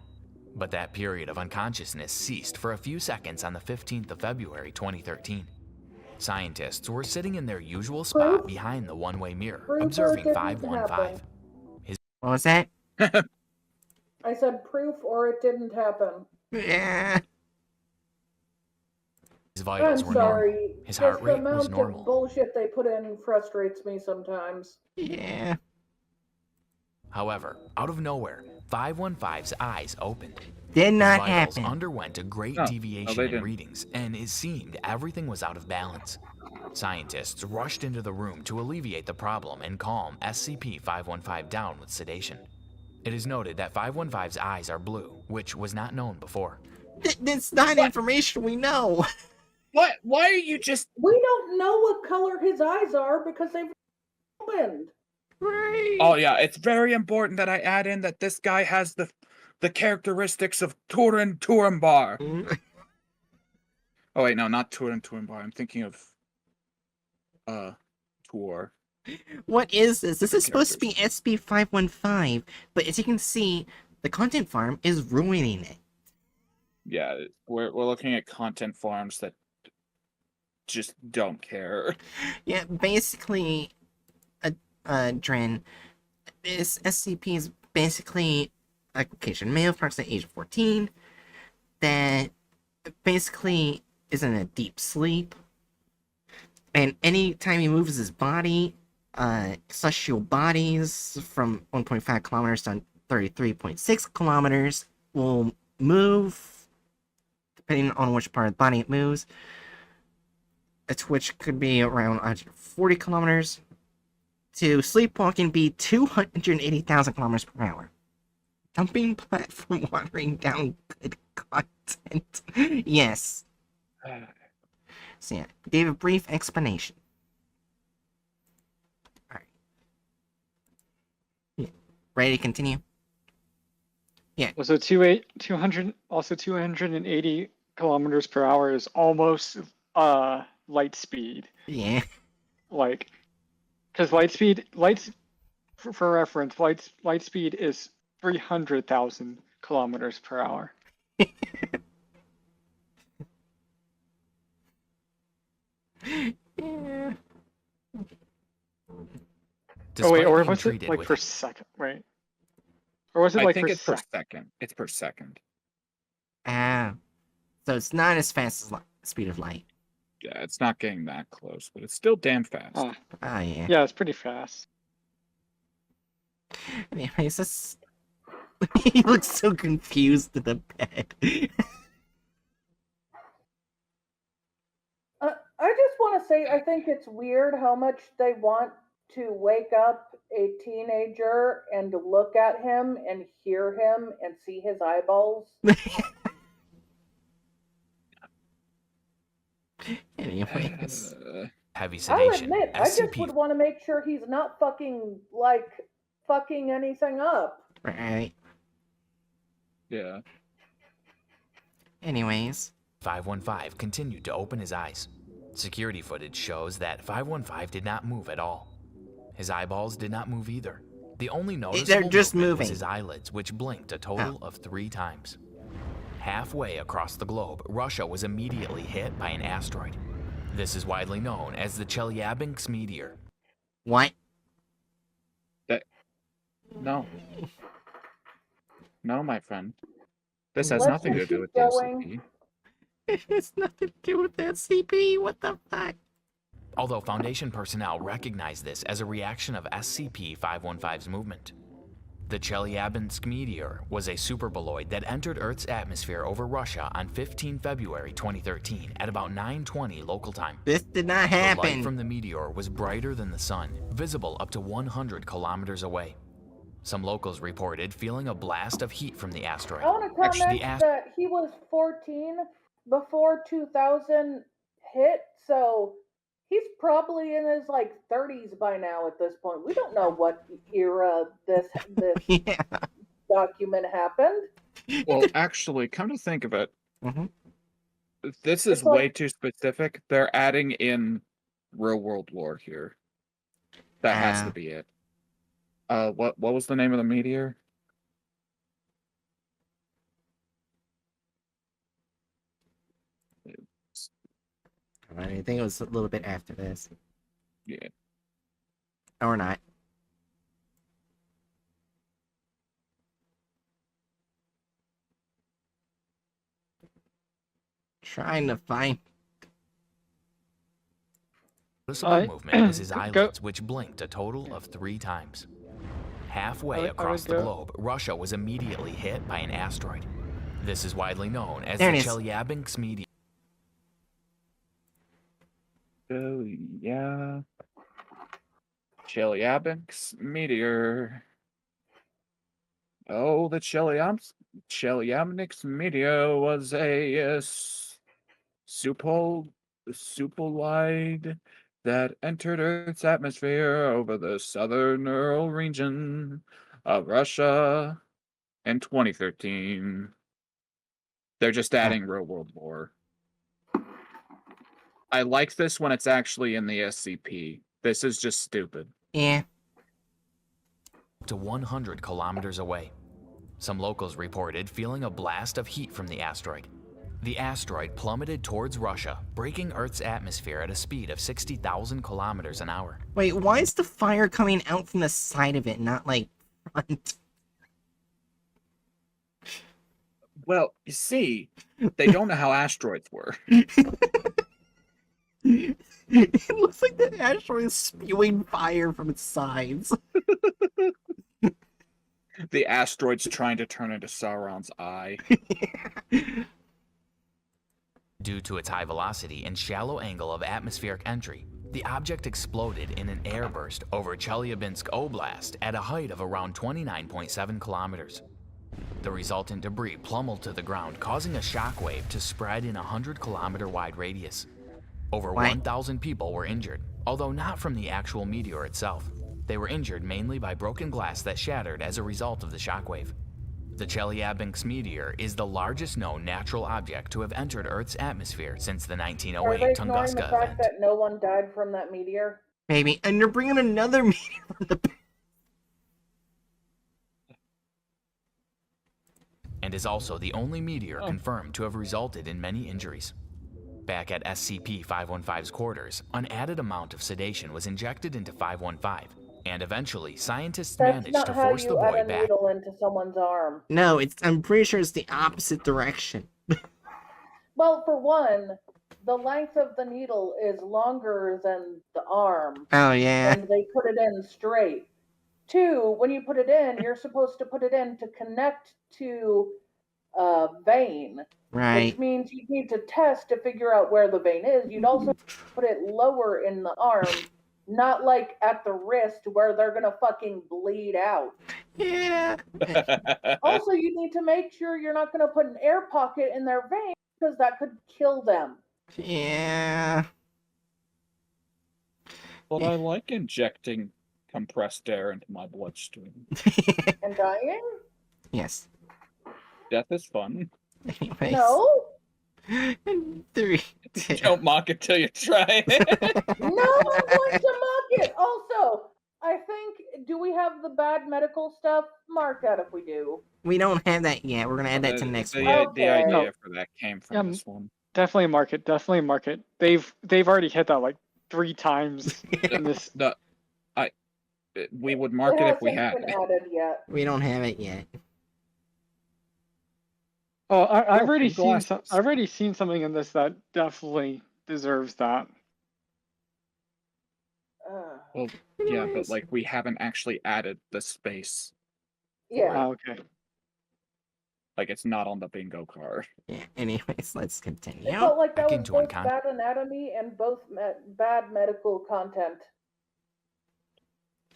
but that period of unconsciousness ceased for a few seconds on the 15th of February 2013. Scientists were sitting in their usual spot behind the one-way mirror, observing 515. What was that? I said proof or it didn't happen. Yeah. His vitals I'm were sorry. normal. His heart rate was The amount normal. of bullshit they put in frustrates me sometimes. Yeah. However, out of nowhere, 515's eyes opened. Did not His vitals happen. underwent a great No, deviation they in didn't. readings, and it seemed everything was out of balance. Scientists rushed into the room to alleviate the problem and calm SCP-515 down with sedation. It is noted that 515's eyes are blue, which was not known before. That's not information we know. Why are you just... We don't know what color his eyes are because they've opened. Right. Oh yeah, it's very important that I add in that this guy has the characteristics of Turin Turambar. Oh wait, no, not Turin Turambar. I'm thinking of Tour. What is this? This The is supposed to be SCP-515, but as you can see, the content farm is ruining it. Yeah, we're looking at content farms that just don't care. Yeah, basically, Dren, this SCP is basically a Caucasian male, approximately age of 14, that basically is in a deep sleep. And anytime he moves his body, celestial bodies from 1.5 kilometers to 33.6 kilometers will move, depending on which part of the body it moves, which could be around 140 kilometers, to sleepwalking be 280,000 kilometers per hour. Dumping platform watering down good content. Yes. So yeah, gave a brief explanation. Alright. Yeah. Ready to continue? Also 280 kilometers per hour is almost light speed. Yeah. Like, because for reference, light speed is 300,000 kilometers per hour. Yeah. Oh wait, Despite or being was it treated like with per second, right? Or was it I like think per it's per second? second. It's per second. Ah. So it's not as fast as speed of light. Yeah, it's not getting that close, but it's still damn fast. Ah, yeah. Yeah, it's pretty fast. Anyways, this... he looks so confused in the bed. I just want to say, I think it's weird how much they want to wake up a teenager and look at him and hear him and see his eyeballs. Anyways. Heavy I'll sedation. admit, I just SCP would want to make sure he's not fucking anything up. Right. Yeah. Anyways. 515 continued to open his eyes. Security footage shows that 515 did not move at all. His eyeballs did not move either. The only noticeable just movement moving. was his eyelids, which blinked a total of 3 times. Halfway across the globe, Russia was immediately hit by an asteroid. This is widely known as the Chelyabinsk meteor. What? No. No, my friend. This has Let's nothing to just do keep with the going. SCP. It has nothing to do with that CP. What the fuck? Although Foundation personnel recognize this as a reaction of SCP-515's movement. The Chelyabinsk meteor was a superbolide that entered Earth's atmosphere over Russia on 15 February 2013 at about 9:20 local time. This did not The light happen. from the meteor was brighter than the sun, visible up to 100 kilometers away. Some locals reported feeling a blast of heat from the asteroid. I want to comment The ast- that he was 14 before 2000 hit, so he's probably in his 30s by now at this point. We don't know what era this Yeah. document happened. Well, actually, come to think of it, Mhm. this is It's like- way too specific. They're adding in real world lore here. That has to be it. What was the name of the meteor? I think it was a little bit after this. Yeah. Or not. Trying to find... noticeable movement was his go- eyelids, which blinked a total of 3 times. Halfway I across would the go- globe, Russia was immediately hit by an asteroid. This is widely known as There the it is. Chelyabinsk meteor. Oh, yeah. Chelyabinsk meteor. Oh, the Chelyabinsk meteor was a superlight that entered Earth's atmosphere over the southern Ural region of Russia in 2013. They're just adding real world lore. I like this when it's actually in the SCP. This is just stupid. Yeah. To 100 kilometers away. Some locals reported feeling a blast of heat from the asteroid. The asteroid plummeted towards Russia, breaking Earth's atmosphere at a speed of 60,000 kilometers an hour. Wait, why is the fire coming out from the side of it, not like front? Well, you see, they don't know how asteroids work. It looks like the asteroid is spewing fire from its sides. The asteroid's trying to turn into Sauron's eye. Due to its high velocity and shallow angle of atmospheric entry, the object exploded in an airburst over Chelyabinsk Oblast at a height of around 29.7 kilometers. The resultant debris plummeled to the ground, causing a shockwave to spread in a 100-kilometer wide radius. Over 1,000 people were injured, although not from the actual meteor itself. They were injured mainly by broken glass that shattered as a result of the shockwave. The Chelyabinsk meteor is the largest known natural object to have entered Earth's atmosphere since the Are they 1908 ignoring the Tunguska fact event. that no one died from that meteor? Maybe. And they're bringing another meteor from the And is also the only meteor confirmed to have resulted in many injuries. Back at SCP-515's quarters, an added amount of sedation was injected into 515, and eventually scientists That's managed not to how force the you add boy a back. needle into someone's arm. No, I'm pretty sure it's the opposite direction. Well, for one, the length of the needle is longer than the arm, Oh, yeah. and they put it in straight. Two, when you put it in, you're supposed to put it in to connect to a vein, Right. which means you need to test to figure out where the vein is. You'd also put it lower in the arm, not like at the wrist where they're gonna fucking bleed out. Yeah. Also, you need to make sure you're not gonna put an air pocket in their vein because that could kill them. Yeah. But I like injecting compressed air into my bloodstream. And dying? Yes. Death is fun. Anyways. No. 3. Don't mock it till you try it. No, I'm going to mock it. Also, I think, do we have the bad medical stuff? Mark that if we do. We don't have that yet. We're gonna add that to next the, one. the Okay. idea for that came from Yeah, this one. Definitely mark it. Definitely mark it. They've already hit that like 3 times in this. We would mark it if we hasn't had been it. added yet. We don't have it yet. Oh, I've Broken already seen glasses. I've already seen something in this that definitely deserves that. Well, yeah, but like we haven't actually added the space. Yeah. Oh, okay. Like it's not on the bingo card. Yeah. Anyways, let's continue. It felt like that Back was into both uncon- bad anatomy and both bad medical content.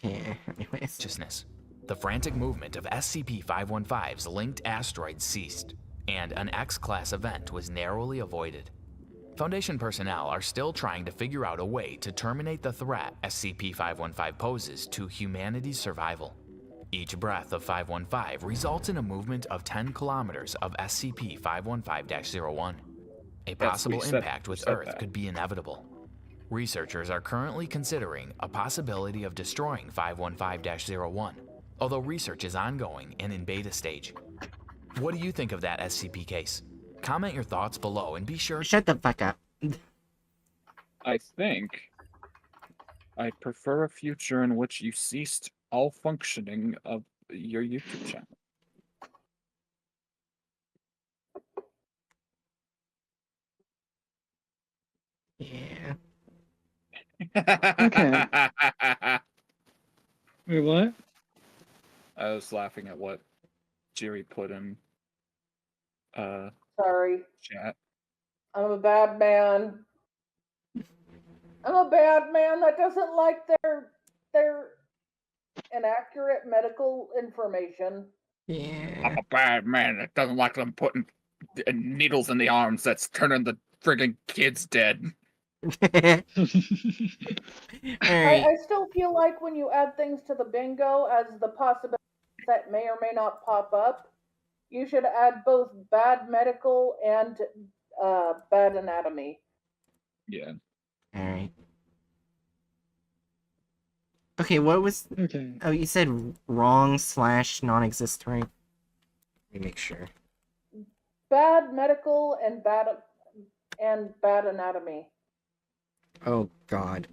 Yeah. Anyways. Consciousness. The frantic movement of SCP-515's linked asteroids ceased, and an X-class event was narrowly avoided. Foundation personnel are still trying to figure out a way to terminate the threat SCP-515 poses to humanity's survival. Each breath of 515 results in a movement of 10 kilometers of SCP-515-01. A possible impact with Earth could be inevitable. Researchers are currently considering a possibility of destroying 515-01, although research is ongoing and in beta stage. What do you think of that SCP case? Comment your thoughts below and be sure to Shut the fuck up. I think I prefer a future in which you ceased all functioning of your YouTube channel. Yeah. Okay. Wait, what? I was laughing at what Jerry put in Sorry. chat. I'm a bad man. I'm a bad man that doesn't like their inaccurate medical information. Yeah. I'm a bad man that doesn't like them putting needles in the arms that's turning the friggin' kids dead. I, Alright. I still feel like when you add things to the bingo as the possibilities that may or may not pop up, you should add both bad medical and bad anatomy. Yeah. Alright. Okay, what was... Okay. Oh, you said wrong / non-existent, right? Let me make sure. Bad medical and bad anatomy. Oh, God.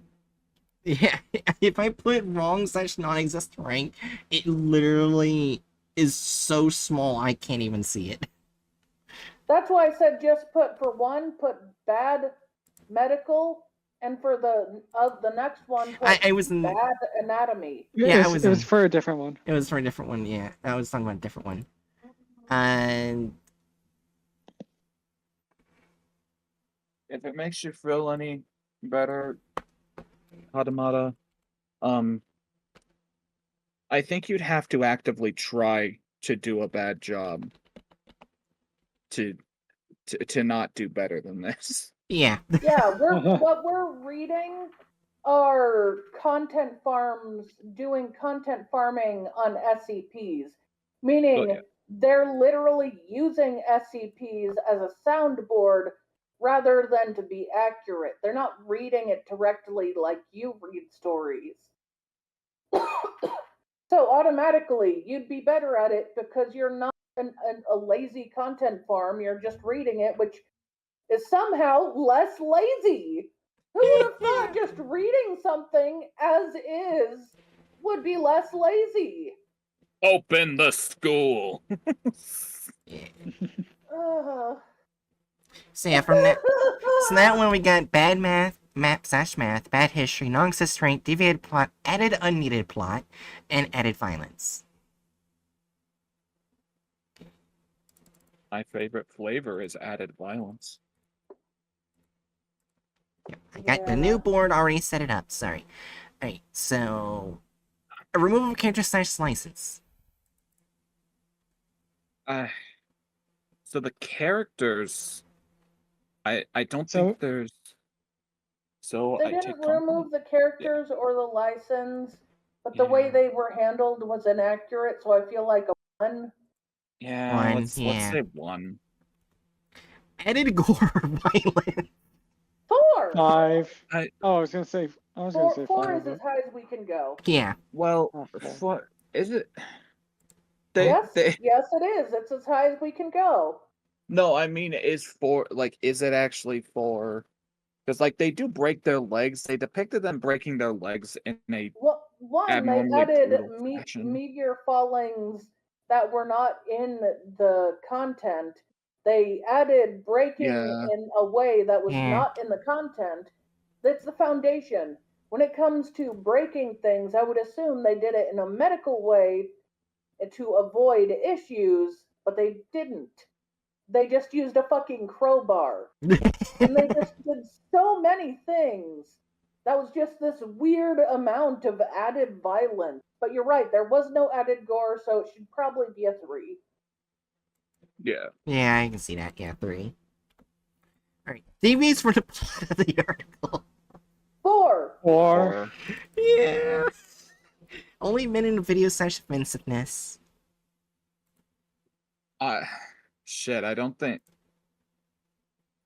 Yeah, if I put wrong / non-existent rank, it literally is so small I can't even see it. That's why I said just put put bad medical, and for the next one put I was in... bad anatomy. Yeah, it was for a different one. It was for a different one, yeah. I was talking about a different one. And... If it makes you feel any better, Hadamada, I think you'd have to actively try to do a bad job to not do better than this. Yeah. Yeah, what we're reading are content farms doing content farming on SCPs, meaning Oh, yeah. they're literally using SCPs as a soundboard rather than to be accurate. They're not reading it directly like you read stories. So automatically, you'd be better at it because you're not a lazy content farm. You're just reading it, which is somehow less lazy. Who would have thought just reading something as is would be less lazy? Open the school. Yeah. Uh, So yeah, from that... So that one we got bad math, math, bad history, non-existent rank, deviated plot, added unneeded plot, and added violence. My favorite flavor is added violence. Yep, I got the new board already set it up, sorry. Alright, so... A removal of character / license. So the characters, I don't So- think there's. So they I didn't take compliment. remove the characters or the license, but the way Yeah. they were handled was inaccurate, so I feel like a 1. Yeah, One, let's yeah. say 1. Added gore or violence. 4! 5. I- Oh, I was gonna say 4 5. is as high as we can go. Yeah. Well, Okay. what is it? Yes, They yes, it is. It's as high as we can go. no, I mean is it actually for? Because like they do break their legs. They depicted them breaking their legs in a Well, one, they abnormally added brutal fashion. meteor fallings that were not in the content. They added breaking Yeah. in a way that was Yeah. not in the content. That's the foundation. When it comes to breaking things, I would assume they did it in a medical way to avoid issues, but they didn't. They just used a fucking crowbar. And they just did so many things. That was just this weird amount of added violence. But you're right, there was no added gore, so it should probably be a 3. Yeah. Yeah, I can see that. Yeah, 3. Alright. Deviates for the plot of the article. 4. 4. Yeah. Only men in video / offensiveness. Shit, I don't think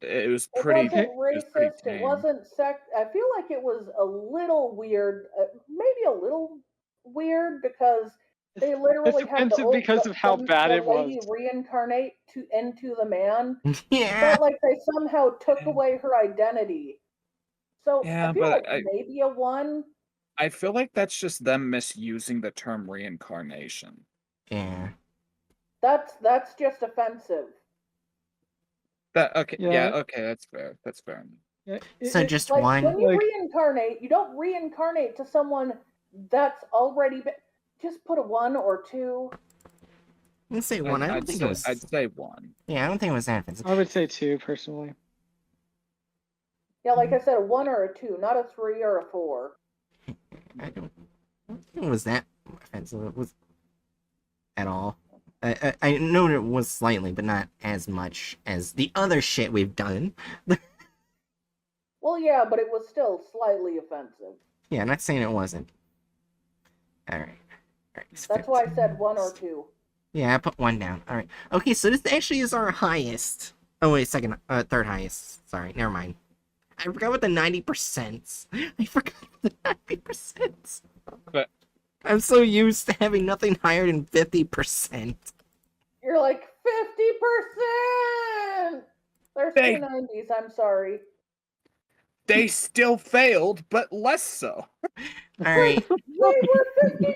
it was It pretty. wasn't It was pretty racist. It tame. wasn't I feel like it was a little weird, maybe a little weird because they literally It's had offensive because of how bad it was. lady reincarnate into the man. Yeah. Felt like they somehow took away her identity. So Yeah, I feel but like maybe a 1. I feel like that's just them misusing the term reincarnation. Yeah. That's just offensive. Yeah, okay, that's fair. That's fair. Yeah, So just Like one. when you Like- reincarnate, you don't reincarnate to someone that's already been. Just put a 1 or 2. I'd say 1. I don't think it was. I'd say 1. Yeah, I don't think it was that offensive. I would say 2 personally. Yeah, like I said, a 1 or a 2, not a 3 or a 4. I don't think it was that offensive. It was at all. I know it was slightly, but not as much as the other shit we've done. Well, yeah, but it was still slightly offensive. Yeah, I'm not saying it wasn't. Alright. That's why I said 1 or 2. Yeah, I put 1 down. Alright. Okay, so this actually is our highest. Oh, wait, third highest. Sorry, never mind. I forgot what the 90%. I forgot the 90%. But I'm so used to having nothing higher than 50%. You're like 50%. There's They- 2 90s. I'm sorry. they still failed, but less so. Alright. We were 50%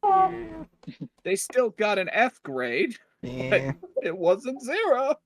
accurate. They still got an F grade, Yeah. but it wasn't 0.